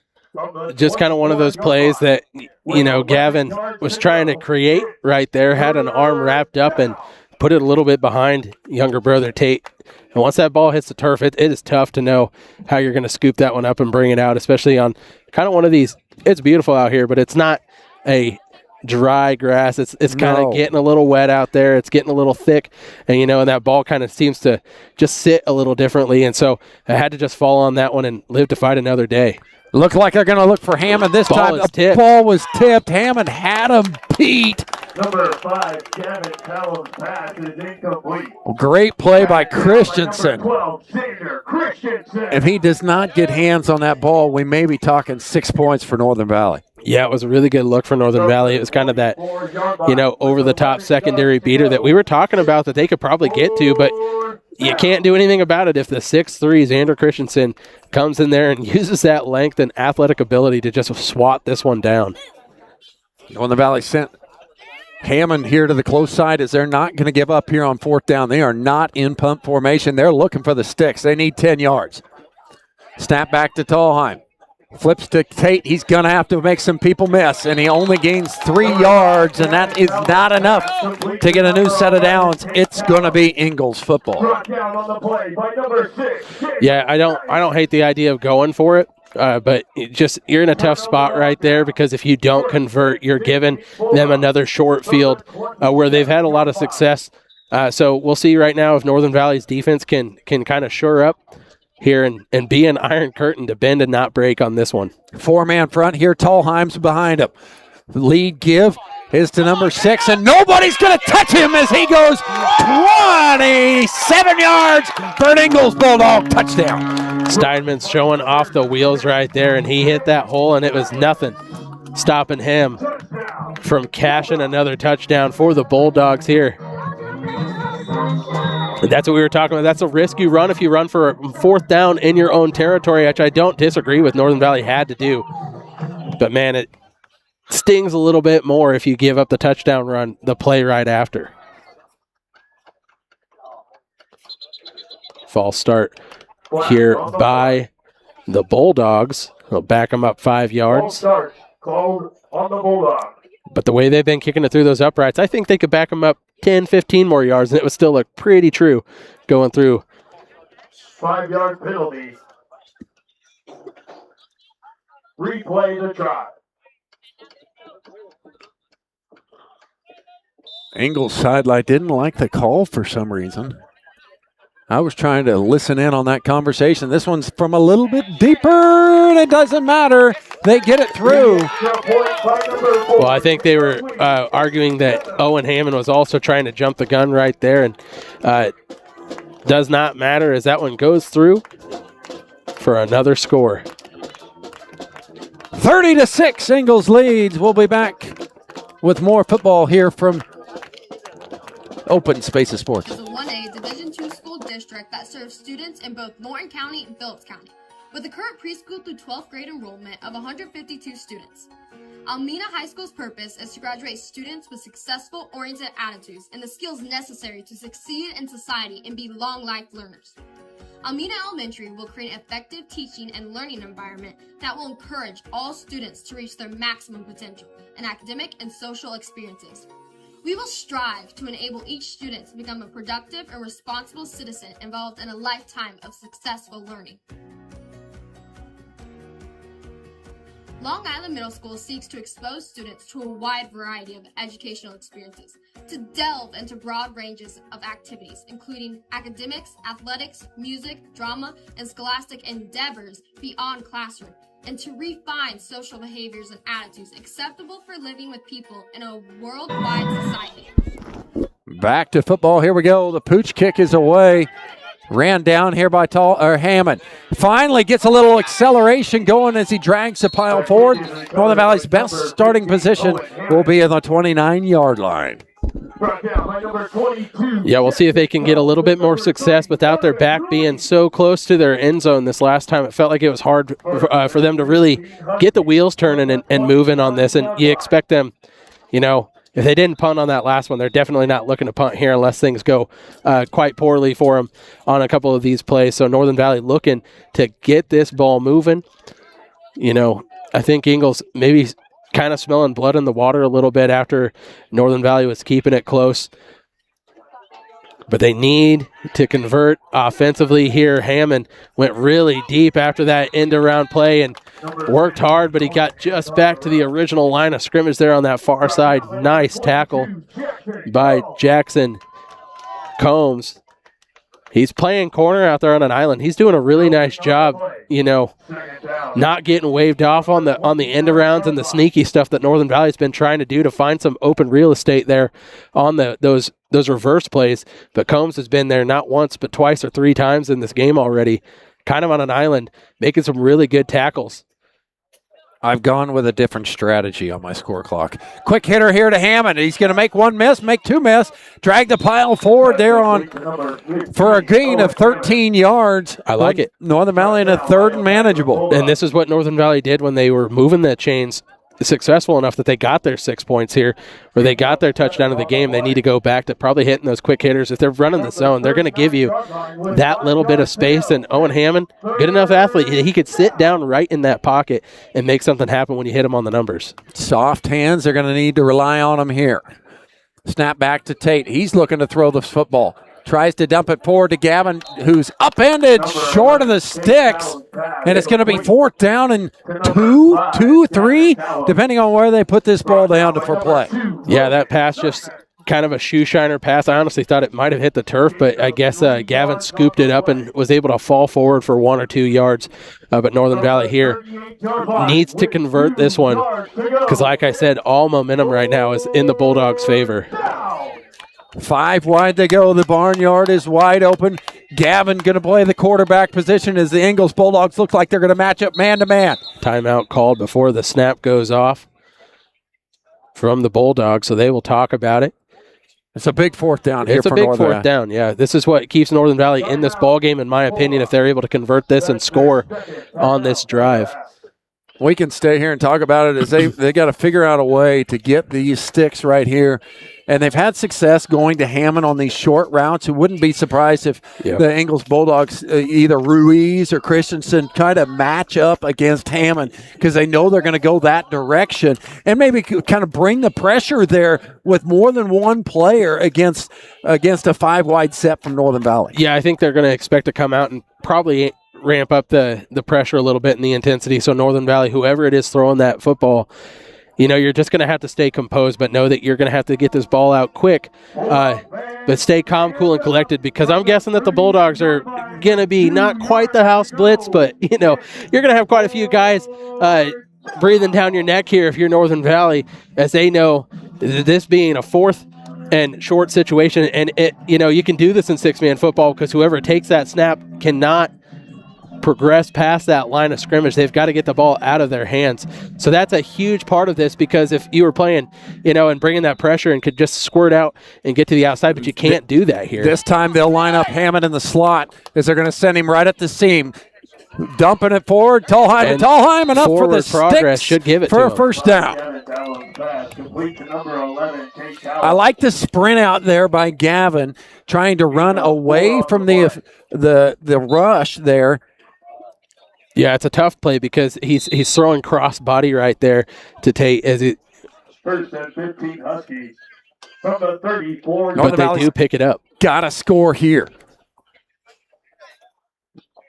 just kind of one of those plays that, you know, Gavin was trying to create right there, had an arm wrapped up and put it a little bit behind younger brother Tate. And once that ball hits the turf, it is tough to know how you're going to scoop that one up and bring it out, especially on kind of one of these. It's beautiful out here, but it's not a dry grass. It's kind of getting a little wet out there. It's getting a little thick, and and that ball kind of seems to just sit a little differently. And so I had to just fall on that one and live to fight another day. Look like they're going to look for Hammond this time. The ball was tipped. Hammond had him beat. Number 5, Gavin Callum's pass is incomplete. Great play by Christensen. Number 12, Xavier Christensen. If he does not get hands on that ball, we may be talking 6 points for Northern Valley. Yeah, it was a really good look for Northern Valley. It was kind of that, over-the-top secondary beater that we were talking about that they could probably get to, but you can't do anything about it if the 6'3", Xander Christensen, comes in there and uses that length and athletic ability to just swat this one down. Northern Valley sent Hammond here to the close side as they're not going to give up here on 4th down. They are not in punt formation. They're looking for the sticks. They need 10 yards. Snap back to Tallheim. Flips to Tate. He's going to have to make some people miss, and he only gains 3 yards, and that is not enough to get a new set of downs. It's going to be Ingalls football. Yeah, I don't hate the idea of going for it, but you're in a tough spot right there because if you don't convert, you're giving them another short field where they've had a lot of success. So we'll see right now if Northern Valley's defense can kind of shore up here and be an iron curtain to bend and not break on this one. 4-man front here. Tallheim's behind him. The lead give is to number 6, and nobody's going to touch him as he goes 27 yards for an Ingalls Bulldog touchdown. Steinman's showing off the wheels right there, and he hit that hole, and it was nothing stopping him from cashing another touchdown for the Bulldogs here. That's what we were talking about. That's a risk you run if you run for a 4th down in your own territory, which I don't disagree with Northern Valley had to do. But, man, it stings a little bit more if you give up the touchdown run the play right after. False start here by the Bulldogs. They'll back them up 5 yards. Start called on the Bulldogs. But the way they've been kicking it through those uprights, I think they could back them up 10, 15 more yards, and it would still look pretty true going through. 5-yard penalty. Replay the drive. Ingalls sideline didn't like the call for some reason. I was trying to listen in on that conversation. This one's from a little bit deeper, and it doesn't matter. They get it through. Well, I think they were arguing that Owen Hammond was also trying to jump the gun right there, and does not matter as that one goes through for another score. 30-6, Ingalls leads. We'll be back with more football here from Open Spaces Sports. Is a 1A Division II school district that serves students in both Norton County and Phillips County, with a current preschool through 12th grade enrollment of 152 students. Almena High School's purpose is to graduate students with successful oriented attitudes and the skills necessary to succeed in society and be long-life learners. Almena Elementary will create an effective teaching and learning environment that will encourage all students to reach their maximum potential in academic and social experiences. We will strive to enable each student to become a productive and responsible citizen involved in a lifetime of successful learning. Long Island Middle School seeks to expose students to a wide variety of educational experiences, to delve into broad ranges of activities, including academics, athletics, music, drama, and scholastic endeavors beyond classroom, and to refine social behaviors and attitudes acceptable for living with people in a worldwide society. Back to football. Here we go. The pooch kick is away. Ran down here by Hammond. Finally gets a little acceleration going as he drags the pile forward. Northern Valley's best starting position will be in the 29-yard line. Yeah, we'll see if they can get a little bit more success without their back being so close to their end zone this last time. It felt like it was hard for them to really get the wheels turning and moving on this. And you expect them, if they didn't punt on that last one, they're definitely not looking to punt here unless things go quite poorly for them on a couple of these plays. So Northern Valley looking to get this ball moving. I think Ingalls maybe kind of smelling blood in the water a little bit after Northern Valley was keeping it close. But they need to convert offensively here. Hammond went really deep after that end-around play and worked hard, but he got just back to the original line of scrimmage there on that far side. Nice tackle by Jackson Combs. He's playing corner out there on an island. He's doing a really nice job, not getting waved off on the end-arounds and the sneaky stuff that Northern Valley's been trying to do to find some open real estate there on those reverse plays. But Combs has been there not once but twice or 3 times in this game already, kind of on an island, making some really good tackles. I've gone with a different strategy on my score clock. Quick hitter here to Hammond. He's going to make 1 miss, make 2 miss, drag the pile forward there for a gain of 13 yards. I like it. Northern Valley in a third and manageable. And this is what Northern Valley did when they were moving the chains successful enough that they got their 6 points here, where they got their touchdown of the game. They need to go back to probably hitting those quick hitters. If they're running the zone, they're going to give you that little bit of space. And Owen Hammond, good enough athlete, he could sit down right in that pocket and make something happen when you hit him on the numbers. Soft hands, they're going to need to rely on him here. Snap back to Tate. He's looking to throw the football. Tries to dump it forward to Gavin, who's upended short of the sticks. And it's going to be 4th down and 2, 3, depending on where they put this ball down for play. Yeah, that pass just kind of a shoe shiner pass. I honestly thought it might have hit the turf, but I guess Gavin scooped it up and was able to fall forward for 1 or 2 yards. But Northern Valley here needs to convert this one because, like I said, all momentum right now is in the Bulldogs' favor. 5 wide to go. The barnyard is wide open. Gavin going to play the quarterback position as the Ingalls Bulldogs look like they're going to match up man-to-man. Timeout called before the snap goes off from the Bulldogs, so they will talk about it. It's a big 4th down here. It's a big 4th down, yeah. This is what keeps Northern Valley in this ball game, in my opinion, if they're able to convert this and score on this drive. we can stay here and talk about it, is they got to figure out a way to get these sticks right here. And they've had success going to Hammond on these short routes. Who wouldn't be surprised if the Ingalls Bulldogs, either Ruiz or Christensen, try to match up against Hammond because they know they're going to go that direction and maybe kind of bring the pressure there with more than one player against a five-wide set from Northern Valley. Yeah, I think they're going to expect to come out and probably ramp up the pressure a little bit and the intensity. So Northern Valley, whoever it is throwing that football, you're just going to have to stay composed, but know that you're going to have to get this ball out quick. But stay calm, cool, and collected, because I'm guessing that the Bulldogs are going to be not quite the house blitz, but, you're going to have quite a few guys breathing down your neck here if you're Northern Valley, as they know this being a fourth and short situation. And, you can do this in six-man football because whoever takes that snap cannot progress past that line of scrimmage. They've got to get the ball out of their hands. So that's a huge part of this, because if you were playing, and bringing that pressure and could just squirt out and get to the outside, but you can't do that here. This time they'll line up Hammond in the slot as they're going to send him right at the seam. Dumping it forward, Tallheim, and up for the progress sticks should give it for to a first down. I like the sprint out there by Gavin, trying to run away from the rush there. Yeah, it's a tough play because he's throwing cross body right there to take as it. First and 15 Huskies from the 34. But they do pick it up. Got to score here.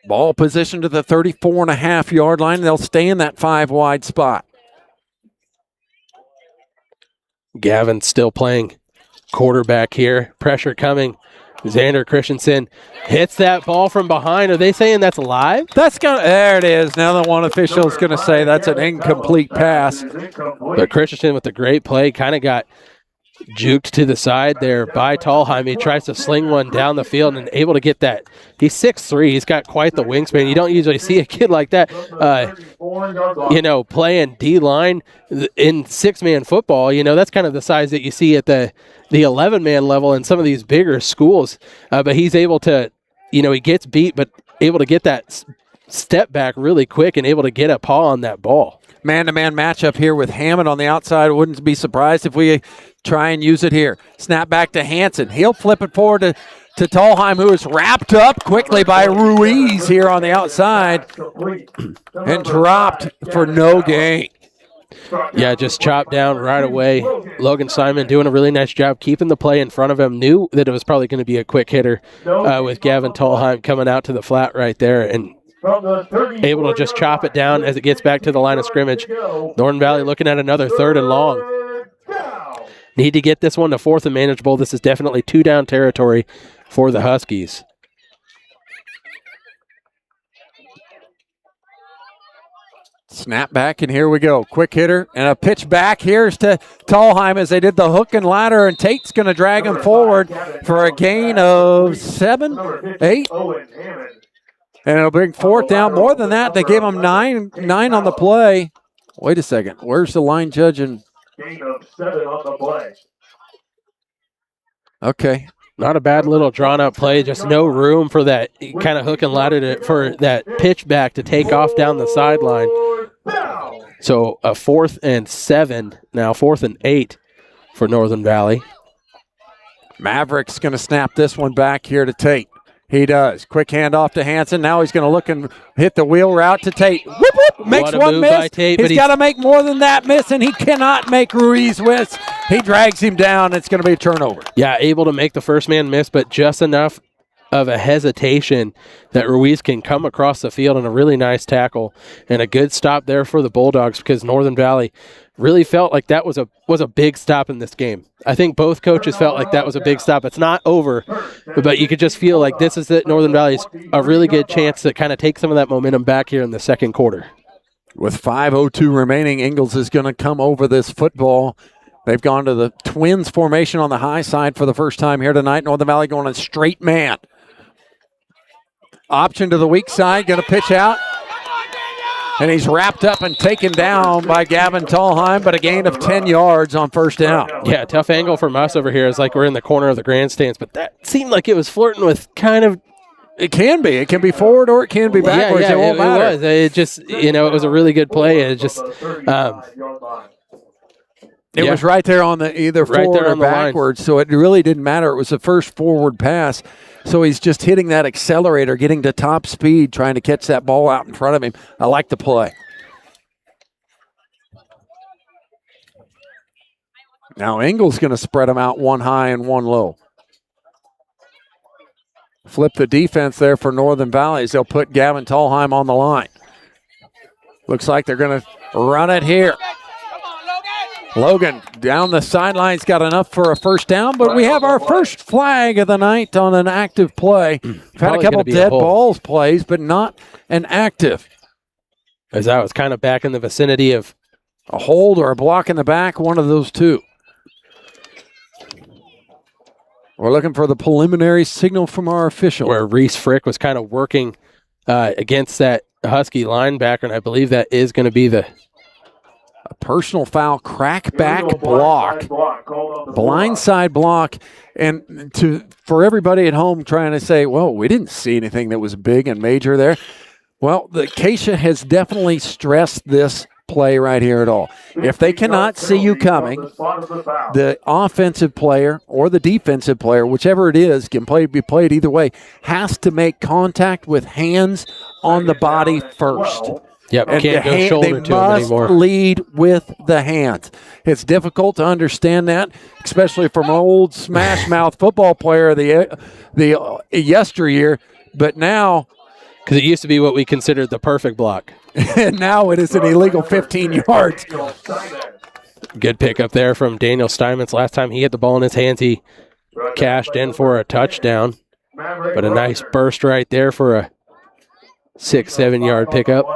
Ball position to the 34.5-yard line. They'll stay in that five-wide spot. Gavin still playing quarterback here. Pressure coming. Xander Christensen hits that ball from behind. Are they saying that's live? There it is. Now the one official is going to say that's an incomplete pass. But Christensen with a great play kind of got juked to the side there by Tallheim. He tries to sling one down the field and able to get that. He's 6'3". He's got quite the wingspan. You don't usually see a kid like that, playing D-line in six-man football. That's kind of the size that you see at the 11-man level in some of these bigger schools. But he's able to, he gets beat, but able to get that step back really quick and able to get a paw on that ball. Man-to-man matchup here with Hammond on the outside. Wouldn't be surprised if we try and use it here. Snap back to Hansen. He'll flip it forward to Tallheim, who is wrapped up quickly by Ruiz here on the outside and dropped for no gain. Yeah, just chopped down right away. Logan Simon doing a really nice job keeping the play in front of him. Knew that it was probably going to be a quick hitter with Gavin Tallheim coming out to the flat right there and able to just chop it down as it gets back to the line of scrimmage. Northern Valley looking at another 3rd and long. Need to get this one to 4th and manageable. This is definitely 2-down territory for the Huskies. Snap back, and here we go. Quick hitter and a pitch back. Here's to Tallheim as they did the hook and ladder, and Tate's going to drag him forward for a gain of 7, 8. And it'll bring 4th down. More than that, they gave him 9 on the play. Wait a second. Where's the line judge? Gain of 7 on the play. Okay. Not a bad little drawn-out play. Just no room for that kind of hook and ladder for that pitch back to take off down the sideline. So a 4th and 7, now 4th and 8 for Northern Valley. Maverick's going to snap this one back here to Tate. He does. Quick handoff to Hansen. Now he's going to look and hit the wheel route to Tate. Whoop, whoop. Makes one miss. Tate, he's got to make more than that miss, and he cannot make Ruiz miss. He drags him down. It's going to be a turnover. Yeah, able to make the first man miss, but just enough of a hesitation that Ruiz can come across the field in a really nice tackle and a good stop there for the Bulldogs, because Northern Valley really felt like that was a big stop in this game. I think both coaches felt like that was a big stop. It's not over, but you could just feel like this is it. Northern Valley's a really good chance to kind of take some of that momentum back here in the second quarter. With 5:02 remaining, Ingalls is going to come over this football. They've gone to the Twins formation on the high side for the first time here tonight. Northern Valley going a straight man. Option to the weak side, going to pitch out. And he's wrapped up and taken down by Gavin Tallheim, but a gain of 10 yards on first down. Yeah, tough angle from us over here. It's like we're in the corner of the grandstands, but that seemed like it was flirting with kind of It can be. It can be forward or it can be backwards. Yeah, it won't matter. was. It just, it was a really good play. It just, it was right there on the either Right forward there or on the line. backwards, so it really didn't matter. It was the first forward pass, so he's just hitting that accelerator, getting to top speed, trying to catch that ball out in front of him. I like the play. Now Ingalls going to spread them out one high and one low. Flip the defense there for Northern Valleys. They'll put Gavin Tallheim on the line. Looks like they're going to run it here. Logan down the sidelines, got enough for a first down, but we have our first flag of the night on an active play. We've had a couple dead balls plays, but not an active. As I was kind of back in the vicinity of a hold or a block in the back, one of those two. We're looking for the preliminary signal from our official. Where Reese Frick was kind of working against that Husky linebacker, and I believe that is going to be a personal foul, crackback block, blindside block. And for everybody at home trying to say, well, we didn't see anything that was big and major there. Well, the Acacia has definitely stressed this play right here at all. If they cannot see you coming, the offensive player or the defensive player, whichever it is, can be played either way, has to make contact with hands on the body first. Yep, and can't go shoulder to him anymore. They must lead with the hands. It's difficult to understand that, especially from an old smash mouth football player the yesteryear, but now, because it used to be what we considered the perfect block. And now it is an illegal 15 yards. Good pickup there from Daniel Steinmetz. Last time he had the ball in his hands, he cashed in for a touchdown. But a nice burst right there for a 6-7 yard pickup.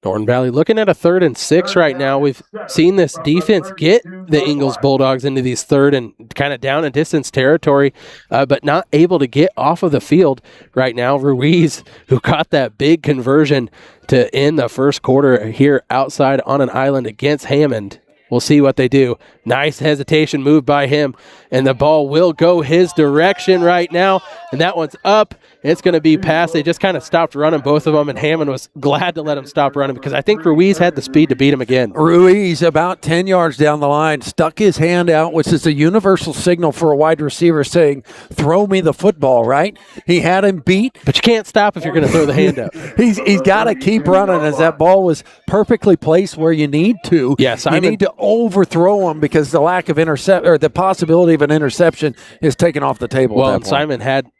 Northern Valley looking at a 3rd and 6 right now. We've seen this defense get the Ingalls Bulldogs into these 3rd and kind of down and distance territory, but not able to get off of the field right now. Ruiz, who caught that big conversion to end the first quarter here outside on an island against Hammond. We'll see what they do. Nice hesitation move by him, and the ball will go his direction right now, and that one's up. It's going to be passed. They just kind of stopped running, both of them, and Hammond was glad to let him stop running because I think Ruiz had the speed to beat him again. Ruiz, about 10 yards down the line, stuck his hand out, which is a universal signal for a wide receiver saying, throw me the football, right? He had him beat. But you can't stop if you're going to throw the hand out. He's got to keep running as that ball was perfectly placed where you need to. Yeah, Simon, you need to overthrow him because the lack of the possibility of an interception is taken off the table. Well, and Simon had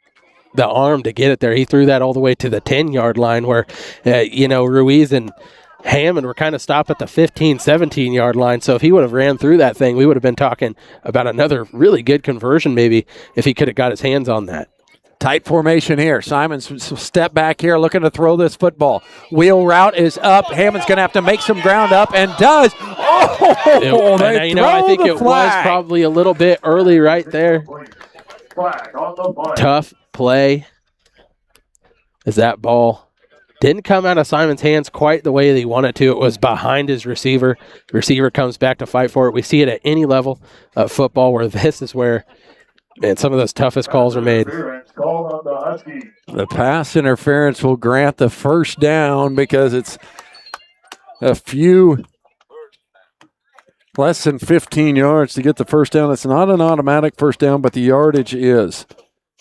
the arm to get it there. He threw that all the way to the 10-yard line where, Ruiz and Hammond were kind of stopped at the 15, 17-yard line. So if he would have ran through that thing, we would have been talking about another really good conversion maybe if he could have got his hands on that. Tight formation here. Simon's step back here looking to throw this football. Wheel route is up. Hammond's going to have to make some ground up and does. Oh, I think it was probably a little bit early right there. Tough play as that ball didn't come out of Simon's hands quite the way that he wanted to. It was behind his receiver. Receiver comes back to fight for it. We see it at any level of football where this is where some of those toughest calls are made. The pass interference will grant the first down because it's a few less than 15 yards to get the first down. It's not an automatic first down, but the yardage is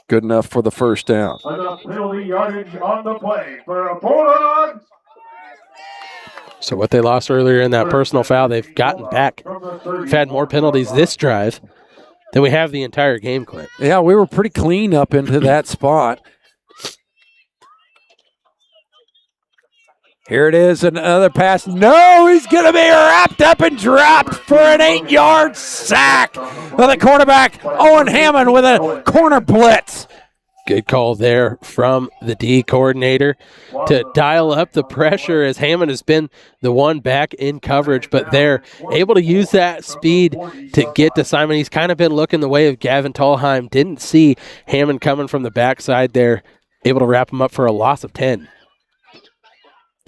good enough for the first down. Enough penalty yardage on the play for a Bulldogs. So what they lost earlier in that personal foul, they've gotten back. We've had more penalties this drive than we have the entire game, Clint. Yeah, we were pretty clean up into that spot. Here it is, another pass. No, he's going to be wrapped up and dropped for an 8-yard sack of the quarterback, Owen Hammond, with a corner blitz. Good call there from the D coordinator to dial up the pressure as Hammond has been the one back in coverage, but they're able to use that speed to get to Simon. He's kind of been looking the way of Gavin Tallheim. Didn't see Hammond coming from the backside there, able to wrap him up for a loss of 10.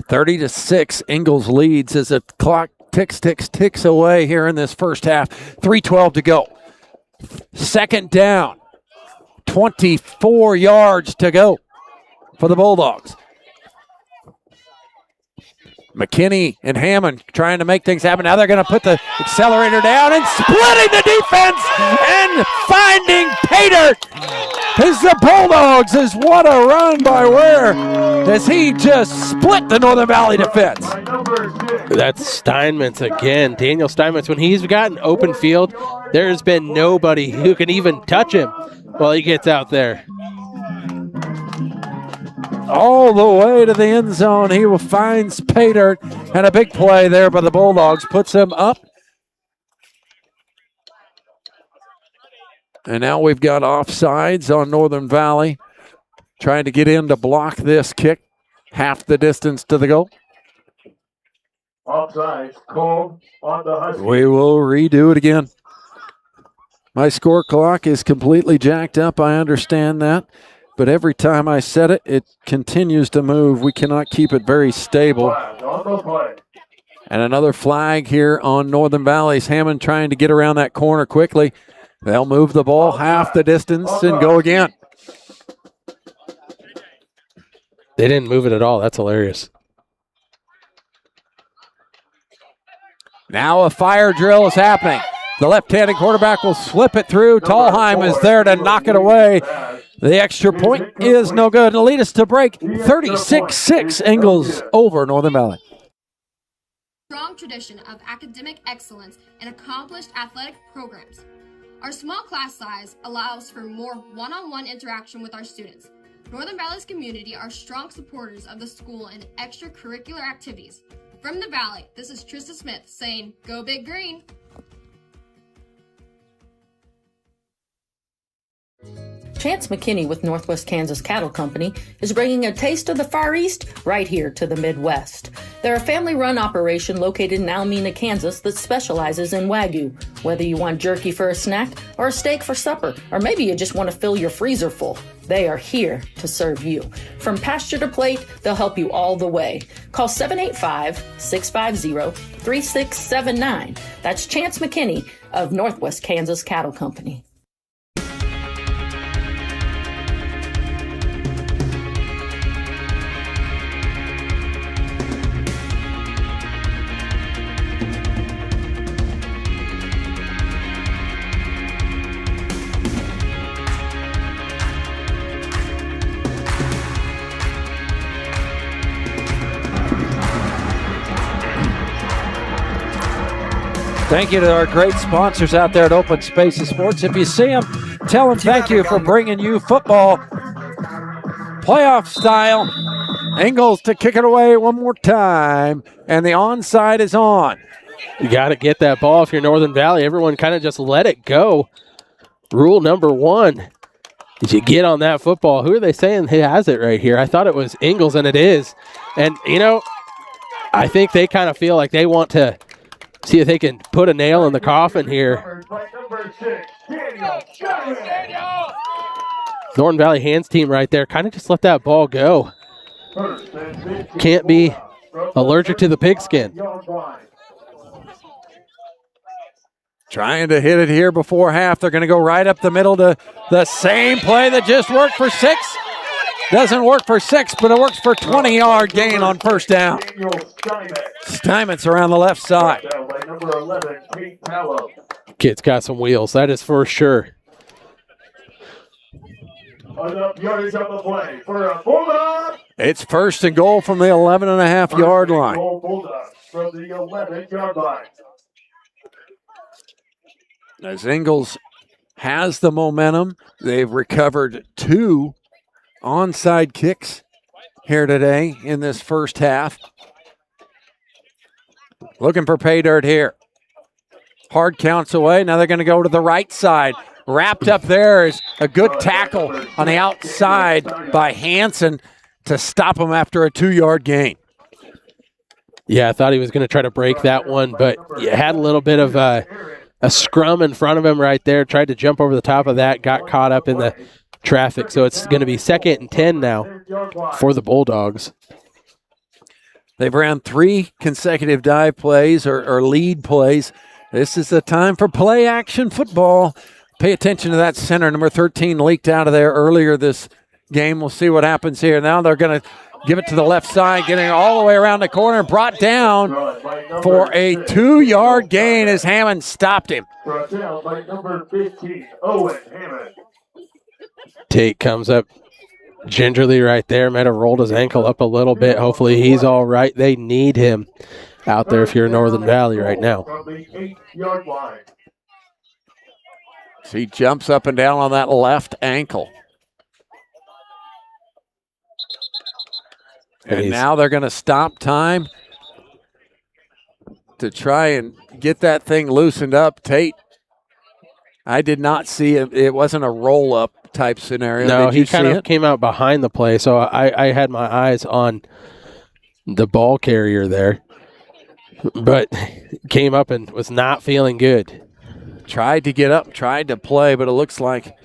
30-6, Ingalls leads as the clock ticks away here in this first half. 3:12 to go. Second down. 24 yards to go for the Bulldogs. McKinney and Hammond trying to make things happen. Now they're going to put the accelerator down and splitting the defense and finding Pater. As the Bulldogs is what a run by Ware as he just split the Northern Valley defense. That's Steinmetz again. Daniel Steinmetz, when he's got an open field, there's been nobody who can even touch him while he gets out there. All the way to the end zone. He finds Pater, and a big play there by the Bulldogs puts him up. And now we've got offsides on Northern Valley, trying to get in to block this kick, half the distance to the goal. Offsides called on the Huskies. We will redo it again. My score clock is completely jacked up. I understand that. But every time I set it, it continues to move. We cannot keep it very stable. Flag on the play. And another flag here on Northern Valley's. Hammond trying to get around that corner quickly. They'll move the ball half the distance and go again. They didn't move it at all. That's hilarious. Now a fire drill is happening. The left-handed quarterback will slip it through. Tallheim is there to knock it away. The extra point is no good. It'll lead us to break. 36-6 Ingalls over Northern Valley. Strong tradition of academic excellence and accomplished athletic programs. Our small class size allows for more one-on-one interaction with our students. Northern Valley's community are strong supporters of the school and extracurricular activities. From the Valley, this is Trista Smith saying, "Go Big Green." Chance McKinney with Northwest Kansas Cattle Company is bringing a taste of the Far East right here to the Midwest. They're a family-run operation located in Almena, Kansas that specializes in Wagyu. Whether you want jerky for a snack or a steak for supper, or maybe you just want to fill your freezer full, they are here to serve you. From pasture to plate, they'll help you all the way. Call 785-650-3679. That's Chance McKinney of Northwest Kansas Cattle Company. Thank you to our great sponsors out there at Open Spaces Sports. If you see them, tell them thank you for bringing you football playoff style. Ingalls to kick it away one more time, and the onside is on. You got to get that ball if you're Northern Valley. Everyone kind of just let it go. Rule number one, did you get on that football? Who are they saying has it right here? I thought it was Ingalls, and it is. And, you know, I think they kind of feel like they want to see if they can put a nail in the coffin here. Northern Valley hands team right there. Kind of just let that ball go. Can't be allergic to the pigskin. Trying to hit it here before half. They're going to go right up the middle to the same play that just worked for 6. Doesn't work for 6, but it works for 20-yard gain on first down. Steinmetz around the left side. Kid's got some wheels, that is for sure. It's first and goal from the 11.5-yard line. From the 11-yard line. As Ingalls has the momentum, they've recovered 2 onside kicks here today in this first half. Looking for pay dirt here. Hard counts away. Now they're going to go to the right side. Wrapped up there is a good tackle on the outside by Hansen to stop him after a 2-yard gain. Yeah, I thought he was going to try to break that one, but you had a little bit of a scrum in front of him right there. Tried to jump over the top of that, got caught up in the traffic. So it's going to be 2nd and 10 now for the Bulldogs. They've ran 3 consecutive dive plays or lead plays. This is the time for play action football. Pay attention to that center. Number 13 leaked out of there earlier this game. We'll see what happens here. Now they're going to give it to the left side, getting all the way around the corner, brought down for a 2-yard gain as Hammond stopped him. Brought down by number 15, Owen Hammond. Tate comes up gingerly right there. Might have rolled his ankle up a little bit. Hopefully he's all right. They need him out there if you're Northern Valley right now. From the 8-yard line. So he jumps up and down on that left ankle. And now they're going to stop time to try and get that thing loosened up. Tate, I did not see it. It wasn't a roll-up type scenario. No, he kind of came out behind the play, so I had my eyes on the ball carrier there. But came up and was not feeling good. Tried to get up, tried to play, but it looks like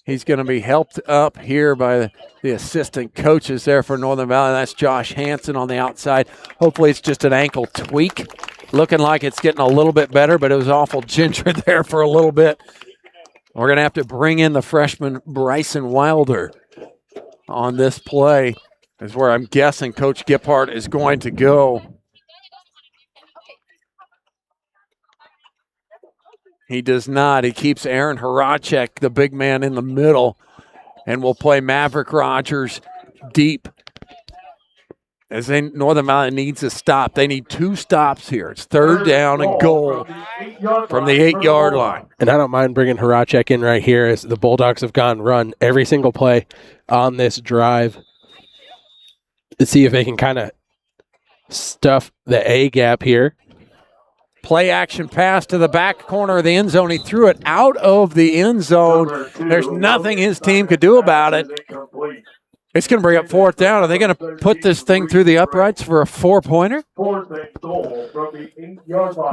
he's going to be helped up here by the assistant coaches there for Northern Valley. That's Josh Hansen on the outside. Hopefully it's just an ankle tweak. Looking like it's getting a little bit better, but it was awful ginger there for a little bit. We're going to have to bring in the freshman Bryson Wilder on this play, is where I'm guessing Coach Gippard is going to go. He does not. He keeps Aaron Horacek, the big man, in the middle, and will play Maverick Rogers deep. As Northern Valley needs a stop. They need 2 stops here. It's 3rd down and goal from the 8-yard line. And I don't mind bringing Horacek in right here as the Bulldogs have gone run every single play on this drive to see if they can kind of stuff the A gap here. Play action pass to the back corner of the end zone. He threw it out of the end zone. There's nothing his team could do about it. It's going to bring up 4th down. Are they going to put this thing through the uprights for a 4-pointer?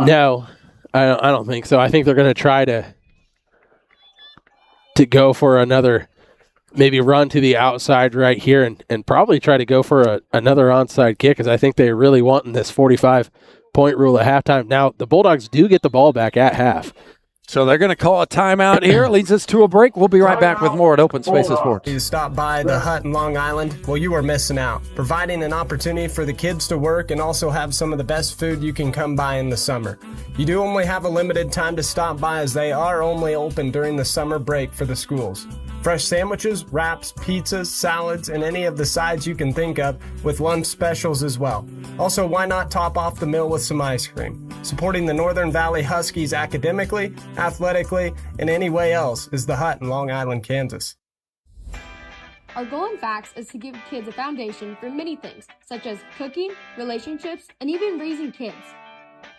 No, I don't think so. I think they're going to try to go for another, maybe run to the outside right here and probably try to go for another onside kick, because I think they're really wanting this 45-point rule at halftime. Now, the Bulldogs do get the ball back at half. So they're going to call a timeout here. It leads us to a break. We'll be right back with more at Open Spaces Sports. You stop by the hut in Long Island? Well, you are missing out. Providing an opportunity for the kids to work and also have some of the best food you can come by in the summer. You do only have a limited time to stop by, as they are only open during the summer break for the schools. Fresh sandwiches, wraps, pizzas, salads, and any of the sides you can think of, with lunch specials as well. Also, why not top off the meal with some ice cream? Supporting the Northern Valley Huskies academically, athletically, and any way else is the Hut in Long Island, Kansas. Our goal in Facts is to give kids a foundation for many things, such as cooking, relationships, and even raising kids.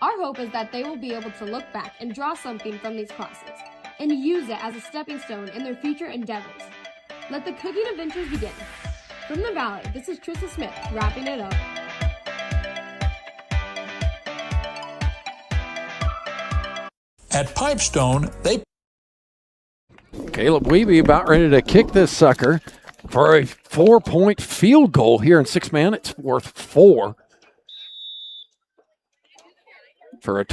Our hope is that they will be able to look back and draw something from these classes, and use it as a stepping stone in their future endeavors. Let the cooking adventures begin. From the Valley, this is Trista Smith wrapping it up. At Pipestone, they Caleb Weeby about ready to kick this sucker for a 4-point field goal here in 6-man. It's worth 4 for a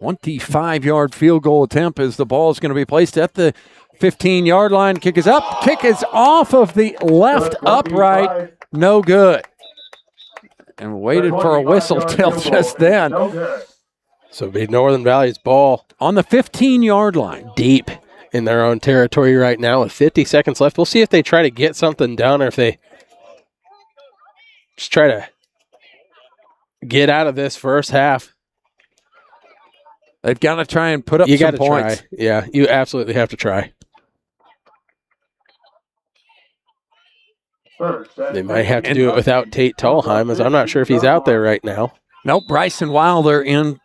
25-yard field goal attempt, as the ball is going to be placed at the 15-yard line. Kick is up. Kick is off of the left upright. No good. And waited for a whistle till just then. So it'll be Northern Valley's ball on the 15-yard line. Deep in their own territory right now with 50 seconds left. We'll see if they try to get something done or if they just try to get out of this first half. They've got to try and put up some points. Try. Yeah, you absolutely have to try. They might have to do it without Tate Tallheim, as I'm not sure if he's out there right now. Nope, Bryson Wilder in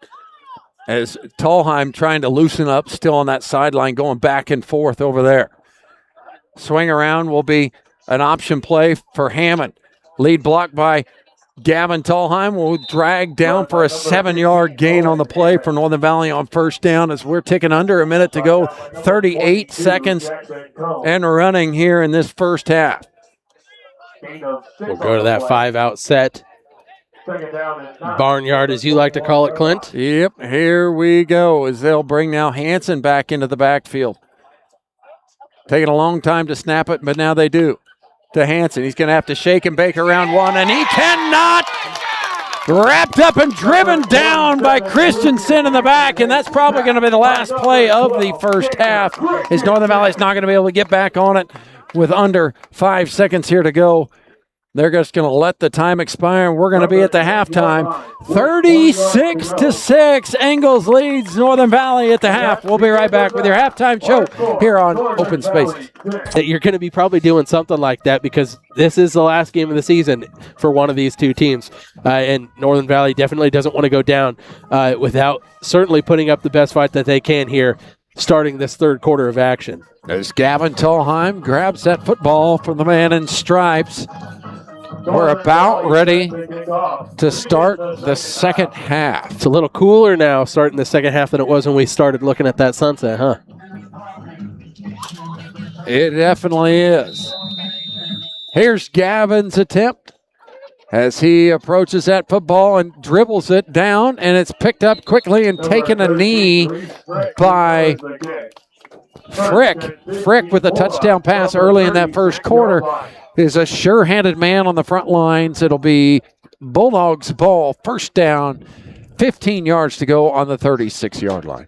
as Tallheim trying to loosen up, still on that sideline, going back and forth over there. Swing around will be an option play for Hammond. Lead blocked by Gavin Tallheim will drag down for a 7-yard gain on the play for Northern Valley on first down, as we're ticking under a minute to go. 38 seconds and running here in this first half. We'll go to that 5-out set. Barnyard, as you like to call it, Clint. Yep, here we go, as they'll bring now Hansen back into the backfield. Taking a long time to snap it, but now they do. To Hanson. He's going to have to shake and bake around one, and he cannot. Wrapped up and driven down by Christensen in the back, and that's probably going to be the last play of the first half, as Northern Valley's not going to be able to get back on it with under 5 seconds here to go. They're just going to let the time expire, and we're going to be at the halftime. 36-6, Ingalls leads Northern Valley at the half. We'll be right back with your halftime show here on Open Spaces. You're going to be probably doing something like that because this is the last game of the season for one of these two teams, and Northern Valley definitely doesn't want to go down without certainly putting up the best fight that they can here starting this third quarter of action. As Gavin Tolheim grabs that football from the man in stripes. We're about ready to start the second half. It's a little cooler now starting the second half than it was when we started looking at that sunset, huh? It definitely is. Here's Gavin's attempt as he approaches that football and dribbles it down, and it's picked up quickly and taken a knee by Frick. Frick with a touchdown pass early in that first quarter is a sure-handed man on the front lines. It'll be Bulldogs ball, first down, 15 yards to go on the 36-yard line.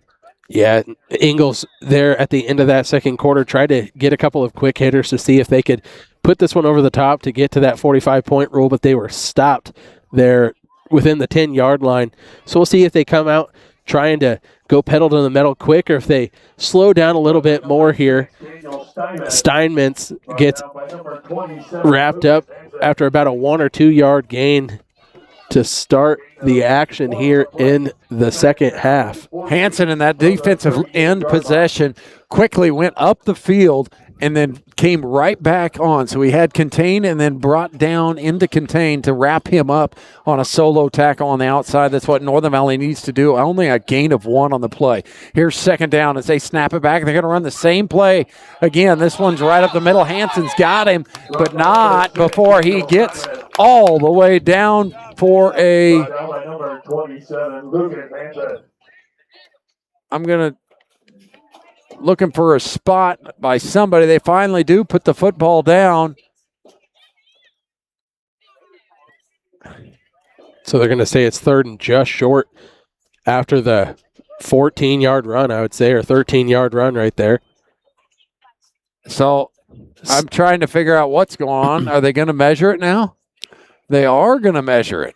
Yeah, Ingalls there at the end of that second quarter tried to get a couple of quick hitters to see if they could put this one over the top to get to that 45-point rule, but they were stopped there within the 10-yard line. So we'll see if they come out trying to go pedal to the metal quick or if they slow down a little bit more here. Steinmetz gets wrapped up after about a 1 or 2 yard gain to start the action here in the second half. Hanson in that defensive end possession quickly went up the field and then came right back on. So he had contain and then brought down into contain to wrap him up on a solo tackle on the outside. That's what Northern Valley needs to do. Only a gain of 1 on the play. Here's second down as they snap it back. They're going to run the same play again. This one's right up the middle. Hanson's got him, but not before he gets all the way down for a... I'm going to... looking for a spot by somebody. They finally do put the football down. So they're going to say it's third and just short after the 14-yard run, I would say, or 13-yard run right there. So I'm trying to figure out what's going on. Are they going to measure it now? They are going to measure it.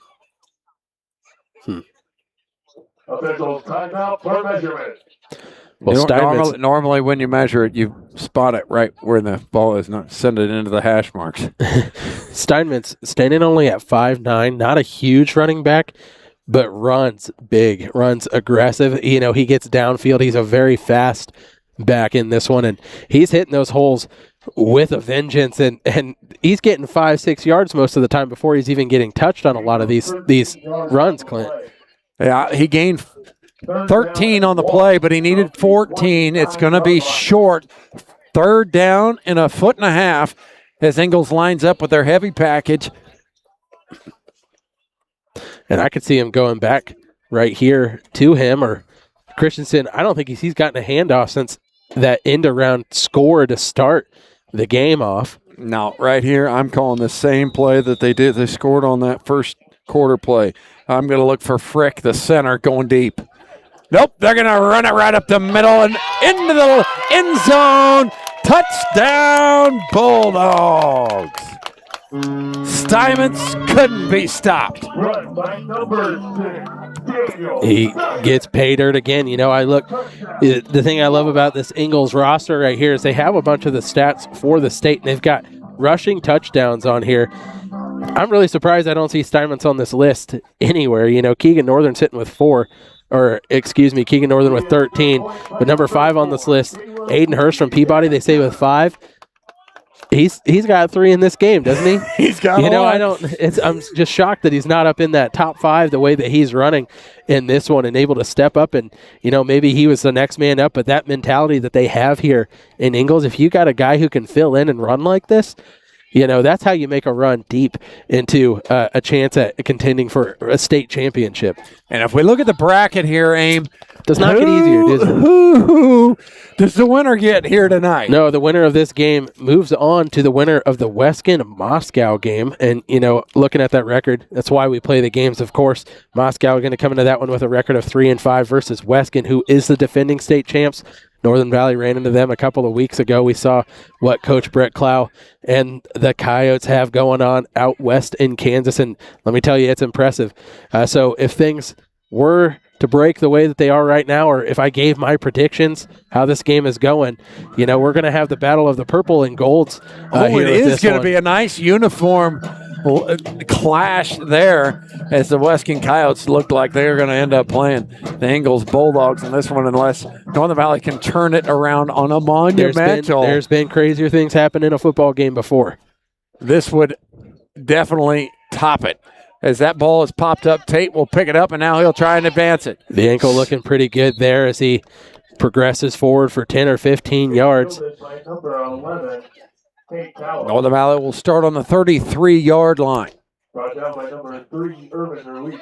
Officials timeout for measurement. Well, normally when you measure it, you spot it right where the ball is, not send it into the hash marks. Steinmetz standing only at 5'9", not a huge running back, but runs big, runs aggressive. You know, he gets downfield. He's a very fast back in this one, and he's hitting those holes with a vengeance, and he's getting 5-6 yards most of the time before he's even getting touched on a lot of these runs, Clint. Yeah, he gained 13 on the play, but he needed 14. It's going to be short. Third down and a 1.5 feet as Ingalls lines up with their heavy package. And I could see him going back right here to him or Christensen. I don't think he's gotten a handoff since that end-around score to start the game off. No, right here, I'm calling the same play that they did. They scored on that first quarter play. I'm going to look for Frick, the center, going deep. Nope, they're going to run it right up the middle and into the end zone. Touchdown, Bulldogs. Steinmetz couldn't be stopped. Run by number 6, Daniel. He gets pay dirt again. You know, the thing I love about this Ingalls roster right here is they have a bunch of the stats for the state, and they've got rushing touchdowns on here. I'm really surprised I don't see Steinmetz on this list anywhere. You know, Keegan Northern's sitting with 4. Keegan Northern with 13. But number 5 on this list, Aiden Hurst from Peabody, they say with 5. He's got 3 in this game, doesn't he? He's got I'm just shocked that he's not up in that top 5 the way that he's running in this one and able to step up, and you know, maybe he was the next man up, but that mentality that they have here in Ingalls, if you got a guy who can fill in and run like this, That's how you make a run deep into a chance at contending for a state championship. And if we look at the bracket here, Aim, does not get easier, does it? Who does the winner get here tonight? No, the winner of this game moves on to the winner of the Weskin-Moscow game. And, looking at that record, that's why we play the games, of course. Moscow are going to come into that one with a record of 3-5 versus Weskin, who is the defending state champs. Northern Valley ran into them a couple of weeks ago. We saw what Coach Brett Clow and the Coyotes have going on out west in Kansas, and let me tell you, it's impressive. So if things were to break the way that they are right now, or if I gave my predictions how this game is going, we're going to have the battle of the purple and golds. It is going to be a nice uniform clash there, as the Weskin Coyotes looked like they were going to end up playing the Ingalls Bulldogs in this one, unless Northern Valley can turn it around on a monumental. There's been crazier things happen in a football game before. This would definitely top it. As that ball is popped up, Tate will pick it up, and now he'll try and advance it. The ankle looking pretty good there as he progresses forward for 10 or 15 yards. Northern Valley will start on the 33-yard line. Brought down by number 3, Urban Ruiz.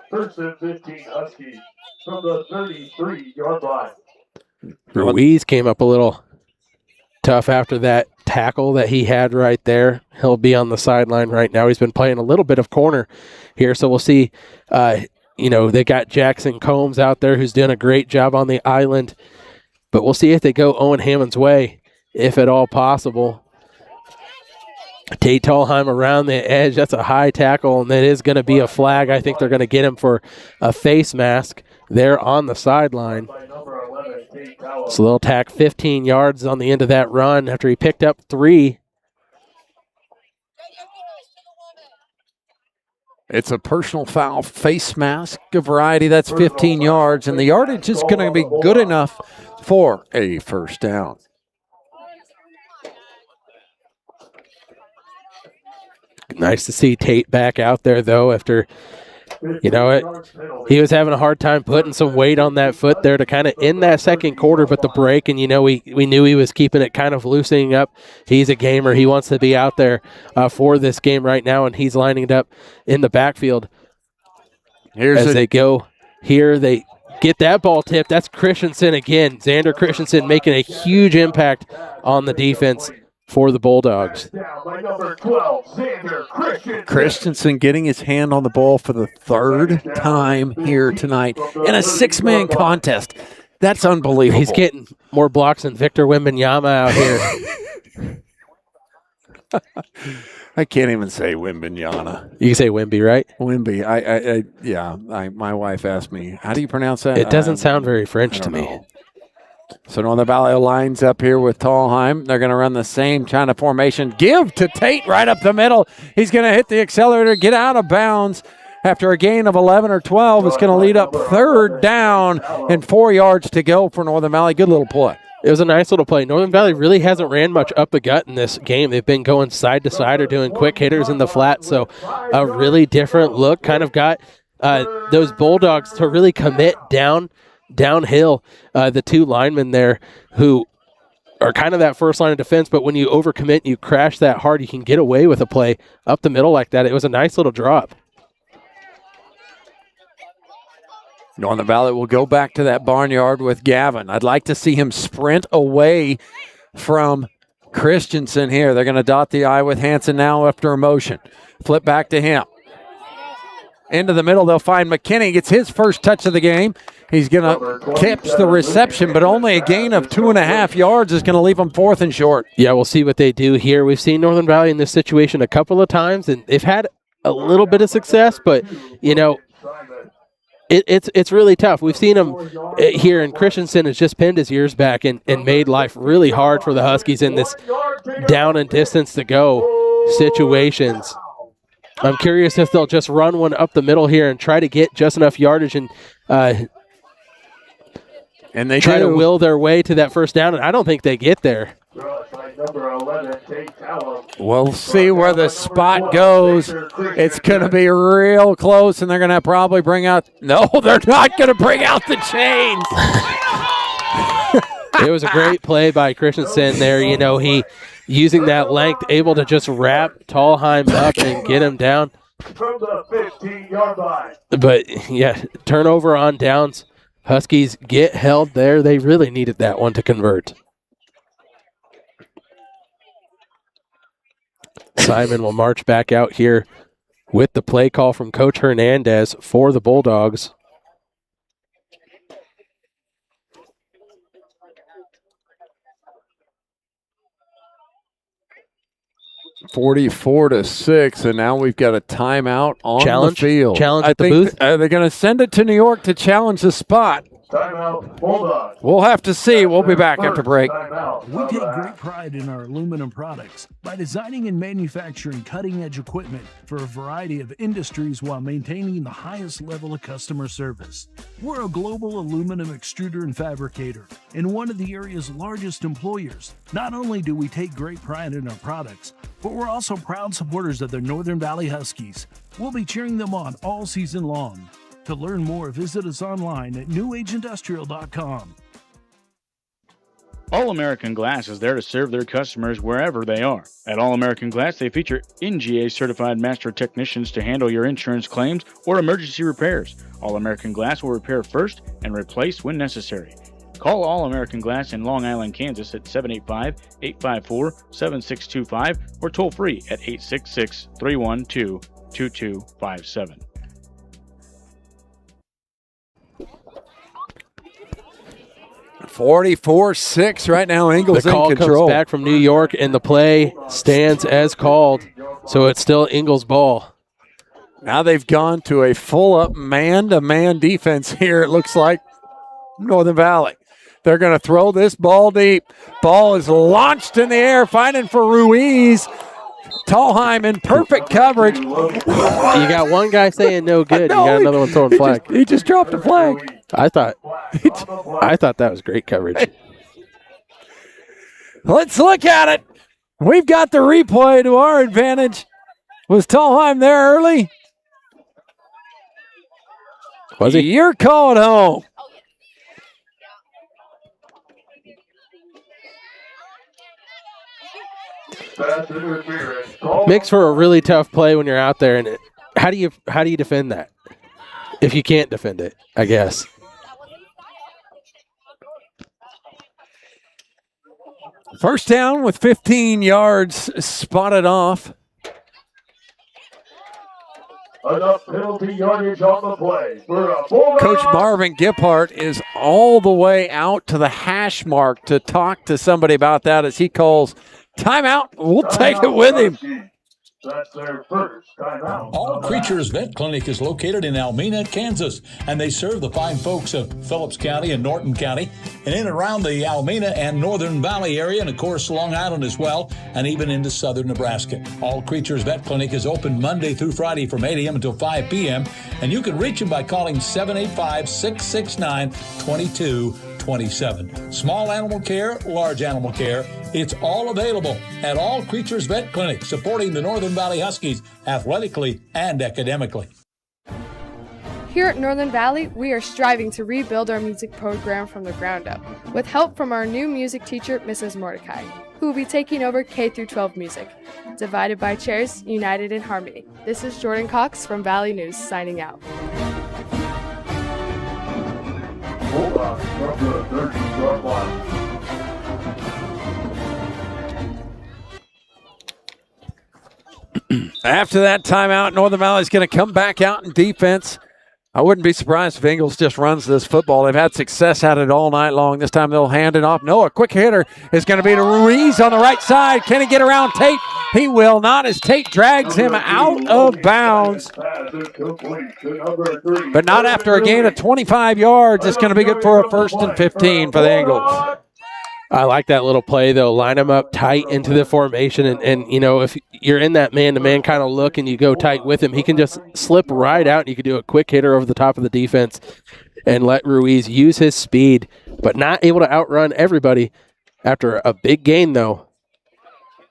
First and 15, Huskies from the 33-yard line. Ruiz came up a little tough after that tackle that he had right there. He'll be on the sideline right now. He's been playing a little bit of corner here, so we'll see. They got Jackson Combs out there who's doing a great job on the island, but we'll see if they go Owen Hammond's way, if at all possible. Tate Tallheim around the edge. That's a high tackle, and that is going to be a flag. I think they're going to get him for a face mask there on the sideline. So they'll tack 15 yards on the end of that run after he picked up 3. It's a personal foul face mask, a variety. That's 15 yards, and the yardage is going to be good enough for a first down. Nice to see Tate back out there, though, after, he was having a hard time putting some weight on that foot there to kind of end that second quarter, but the break, and, we knew he was keeping it kind of loosening up. He's a gamer. He wants to be out there for this game right now, and he's lining it up in the backfield. They go here, they get that ball tipped. That's Christensen again. Xander Christensen making a huge impact on the defense for the Bulldogs. Christensen getting his hand on the ball for the 3rd time here tonight in a 6-man contest. That's unbelievable. He's getting more blocks than Victor Wembanyama out here. I can't even say Wembanyama. You can say Wemby, right? Wemby. My wife asked me, how do you pronounce that? It doesn't sound very French to me. So Northern Valley lines up here with Tallheim. They're going to run the same kind of formation. Give to Tate right up the middle. He's going to hit the accelerator, get out of bounds. After a gain of 11 or 12, it's going to lead up 3rd down and 4 yards to go for Northern Valley. Good little play. It was a nice little play. Northern Valley really hasn't ran much up the gut in this game. They've been going side to side or doing quick hitters in the flat. So a really different look. Kind of got those Bulldogs to really commit downhill. The 2 linemen there who are kind of that first line of defense, but when you overcommit, you crash that hard, you can get away with a play up the middle like that. It was a nice little drop. Northern Valley will go back to that barnyard with Gavin. I'd like to see him sprint away from Christensen here. They're going to dot the I with Hanson now after a motion. Flip back to him. Into the middle, they'll find McKinney. Gets his first touch of the game. He's going to catch the reception, but only a gain of 2.5 yards is going to leave him 4th and short. Yeah, we'll see what they do here. We've seen Northern Valley in this situation a couple of times, and they've had a little bit of success, but, it's really tough. We've seen him here, and Christensen has just pinned his ears back and made life really hard for the Huskies in this down and distance to go situations. I'm curious if they'll just run one up the middle here and try to get just enough yardage and they try to will their way to that first down, and I don't think they get there. We'll see where the spot goes. It's going to be real close, and they're going to probably bring out – no, they're not going to bring out the chains. It was a great play by Christensen there. You know, he using that length, able to just wrap Tallheim up and get him down. From the 15-yard line. But, yeah, turnover on downs. Huskies get held there. They really needed that one to convert. Simon will march back out here with the play call from Coach Hernandez for the Bulldogs. (44-6), and now we've got a timeout on the field. Challenge I at the think booth. They're going to send it to New York to challenge the spot. Timeout, Bulldogs. We'll have to see. We'll be back after break. We take great pride in our aluminum products by designing and manufacturing cutting-edge equipment for a variety of industries while maintaining the highest level of customer service. We're a global aluminum extruder and fabricator and one of the area's largest employers. Not only do we take great pride in our products, but we're also proud supporters of the Northern Valley Huskies. We'll be cheering them on all season long. To learn more, visit us online at newagindustrial.com. All American Glass is there to serve their customers wherever they are. At All American Glass, they feature NGA certified master technicians to handle your insurance claims or emergency repairs. All American Glass will repair first and replace when necessary. Call All American Glass in Long Island, Kansas at 785-854-7625 or toll free at 866-312-2257. (44-6) right now. Ingalls The call in control. comes back from New York, and the play stands as called. So it's still Ingalls' ball. Now they've gone to a full-up man-to-man defense here, it looks like, Northern Valley. They're going to throw this ball deep. Ball is launched in the air, finding for Ruiz. Tallheim in perfect coverage. You got one guy saying no good. No, you got another one throwing flag. He just dropped a flag. I thought that was great coverage. Let's look at it. We've got the replay to our advantage. Was Tallheim there early? Was he? You're calling home. Makes for a really tough play when you're out there. And how do you defend that? If you can't defend it, I guess. First down with 15 yards spotted off. Enough penalty yardage on the play for a Bulldog. Coach Marvin Giphart is all the way out to the hash mark to talk to somebody about that as he calls timeout. We'll take it with him. That's their first timeout. All Creatures Vet Clinic is located in Almena, Kansas, and they serve the fine folks of Phillips County and Norton County, and in and around the Almena and Northern Valley area, and of course Long Island as well, and even into southern Nebraska. All Creatures Vet Clinic is open Monday through Friday from 8 a.m. until 5 p.m., and you can reach them by calling 785-669-2227. Small animal care, large animal care, it's all available at All Creatures Vet Clinic, supporting the Northern Valley Huskies athletically and academically. Here at Northern Valley, we are striving to rebuild our music program from the ground up, with help from our new music teacher, Mrs. Mordecai, who will be taking over K-12 music. Divided by chairs, united in harmony. This is Jordan Cox from Valley News, signing out. Bulldogs from the 30-yard line. After that timeout, Northern Valley is going to come back out in defense. I wouldn't be surprised if Ingalls just runs this football. They've had success at it all night long. This time they'll hand it off. No, a quick hitter is going to be to Ruiz on the right side. Can he get around Tate? He will not as Tate drags him out of bounds. But not after a gain of 25 yards. It's going to be good for a 1st and 15 for the Ingalls. I like that little play, though. Line them up tight into the formation. And you know, if you're in that man-to-man kind of look and you go tight with him, he can just slip right out and you can do a quick hitter over the top of the defense and let Ruiz use his speed, but not able to outrun everybody. After a big gain, though,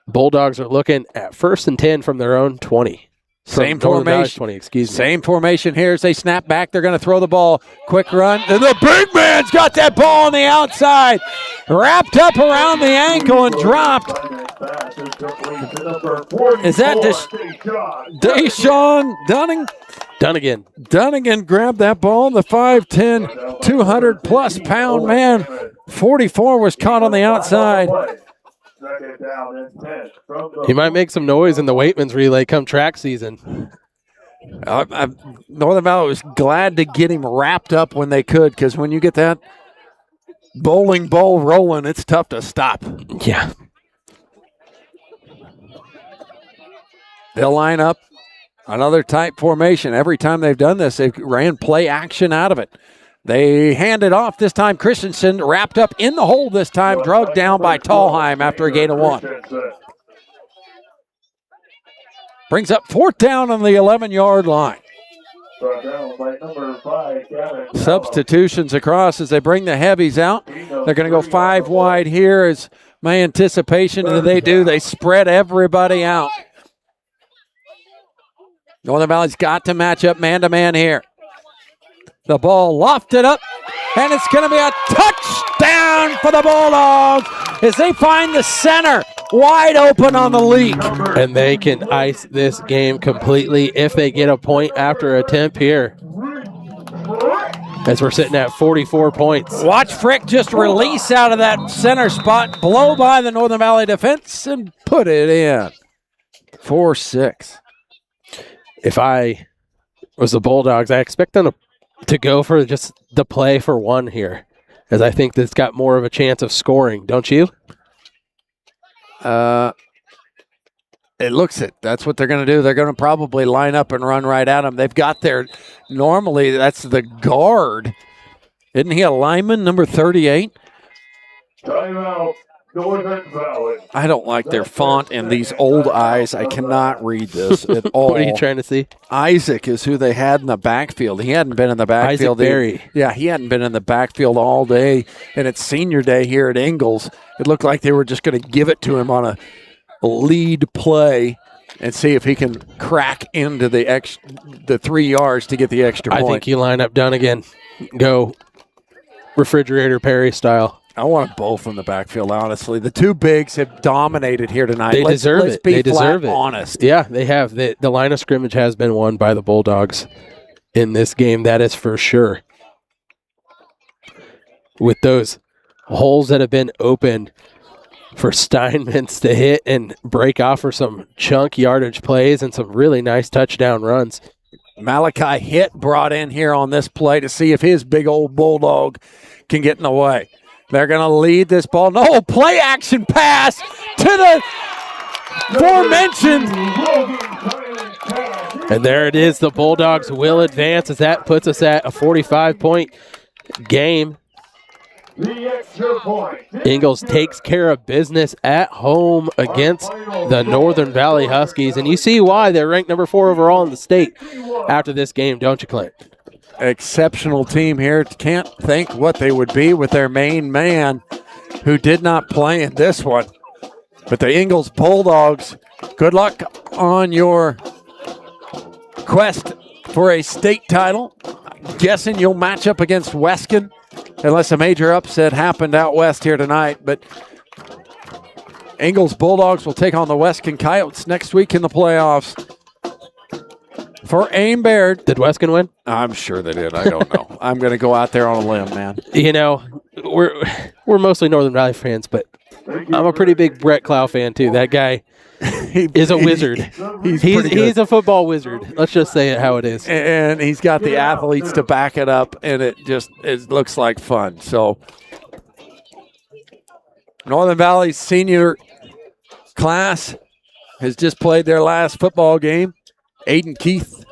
Bulldogs are looking at 1st and 10 from their own 20. Same Northern Valley's formation. 20, excuse me. Same formation here as they snap back. They're going to throw the ball. Quick run. And the big man's got that ball on the outside. Wrapped up around the ankle and dropped. Is that Deshaun Dunning? Dunnigan grabbed that ball. The 5'10", 200-plus pound man. 44 was caught on the outside. He might make some noise in the Waitman's relay come track season. Northern Valley was glad to get him wrapped up when they could, because when you get that bowling ball rolling, it's tough to stop. Yeah. They'll line up another tight formation. Every time they've done this, they've ran play action out of it. They hand it off this time. Christensen wrapped up in the hole this time, drugged down by Tallheim after a gain of 1. Brings up 4th down on the 11-yard line. Substitutions across as they bring the heavies out. They're going to go 5 wide here as my anticipation, and they do. They spread everybody out. Northern Valley's got to match up man-to-man here. The ball lofted up, and it's going to be a touchdown for the Bulldogs as they find the center wide open on the leak. And they can ice this game completely if they get a point after attempt here. As we're sitting at 44 points. Watch Frick just release out of that center spot, blow by the Northern Valley defense, and put it in. 4-6. If I was the Bulldogs, I expect them to go for just the play for 1 here, as I think that's got more of a chance of scoring, don't you? It looks it. That's what they're going to do. They're going to probably line up and run right at them. They've got their, normally that's the guard. Isn't he a lineman, number 38? Timeout, Northern Valley. I don't like their font and these old eyes. I cannot read this at all. What are you trying to see? Isaac is who they had in the backfield. He hadn't been in the backfield. Isaac Berry. Yeah, he hadn't been in the backfield all day. And it's senior day here at Ingalls. It looked like they were just going to give it to him on a lead play and see if he can crack into the 3 yards to get the extra point. I think you line up Dunnigan. Go Refrigerator Perry style. I want both in the backfield, honestly. The two bigs have dominated here tonight. They deserve it. Be they deserve it. Honest. Yeah, they have. The line of scrimmage has been won by the Bulldogs in this game. That is for sure. With those holes that have been opened for Steinmans to hit and break off for some chunk yardage plays and some really nice touchdown runs. Malachi Hitt brought in here on this play to see if his big old Bulldog can get in the way. They're going to lead this ball. No, play action pass to the aforementioned. And there it is. The Bulldogs will advance as that puts us at a 45-point game. Ingalls takes care of business at home against the Northern Valley Huskies. And you see why they're ranked number 4 overall in the state after this game, don't you, Clint? Exceptional team here. Can't think what they would be with their main man who did not play in this one. But the Ingalls Bulldogs, good luck on your quest for a state title. I'm guessing you'll match up against Weskin unless a major upset happened out west here tonight. But Ingalls Bulldogs will take on the Weskin Coyotes next week in the playoffs. For Aim Baird. Did Weskin win? I'm sure they did. I don't know. I'm going to go out there on a limb, man. You know, we're mostly Northern Valley fans, but I'm a pretty big Brett Clough fan, too. That guy is a wizard. He's a football wizard. Let's just say it how it is. And he's got the athletes to back it up, and it looks like fun. So Northern Valley's senior class has just played their last football game. Aiden Keith,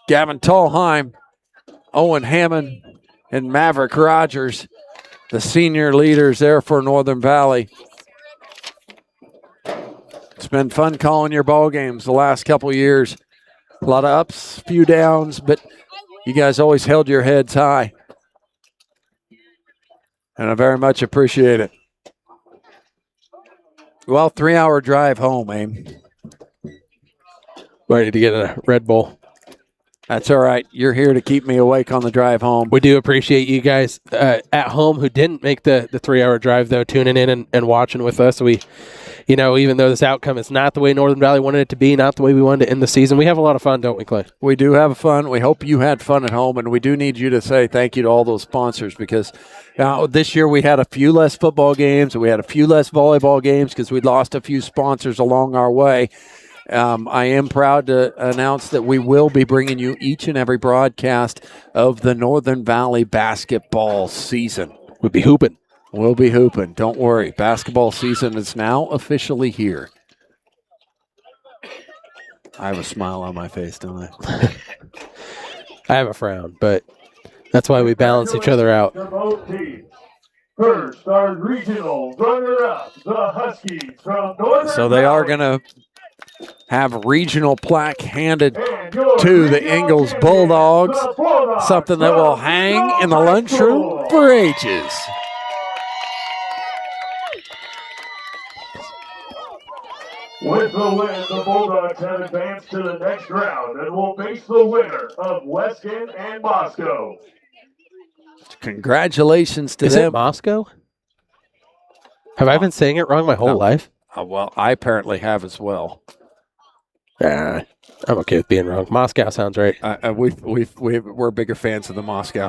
Gavin Tallheim, Owen Hammond, and Maverick Rogers, the senior leaders there for Northern Valley. It's been fun calling your ball games the last couple years. A lot of ups, few downs, but you guys always held your heads high. And I very much appreciate it. Well, 3-hour drive home, Aim. Ready to get a Red Bull. That's all right. You're here to keep me awake on the drive home. We do appreciate you guys at home who didn't make the 3-hour drive, though, tuning in and watching with us. We, even though this outcome is not the way Northern Valley wanted it to be, not the way we wanted to end the season, we have a lot of fun, don't we, Clay? We do have fun. We hope you had fun at home, and we do need you to say thank you to all those sponsors because this year we had a few less football games and we had a few less volleyball games because we lost a few sponsors along our way. I am proud to announce that we will be bringing you each and every broadcast of the Northern Valley basketball season. We'll be hooping. We'll be hooping. Don't worry. Basketball season is now officially here. I have a smile on my face, don't I? I have a frown, but that's why we balance each other out. First, our regional runner-up, the Huskies from Northern So they are going to have regional plaque handed to the Ingalls Bulldogs, something that will hang in the lunchroom for ages. With the win, the Bulldogs have advanced to the next round and will face the winner of Weston and Moscow. Congratulations to them. Is it Moscow? Have I been saying it wrong my whole life? Well, I apparently have as well. I'm okay with being wrong. Moscow sounds right. We're bigger fans of the Moscow.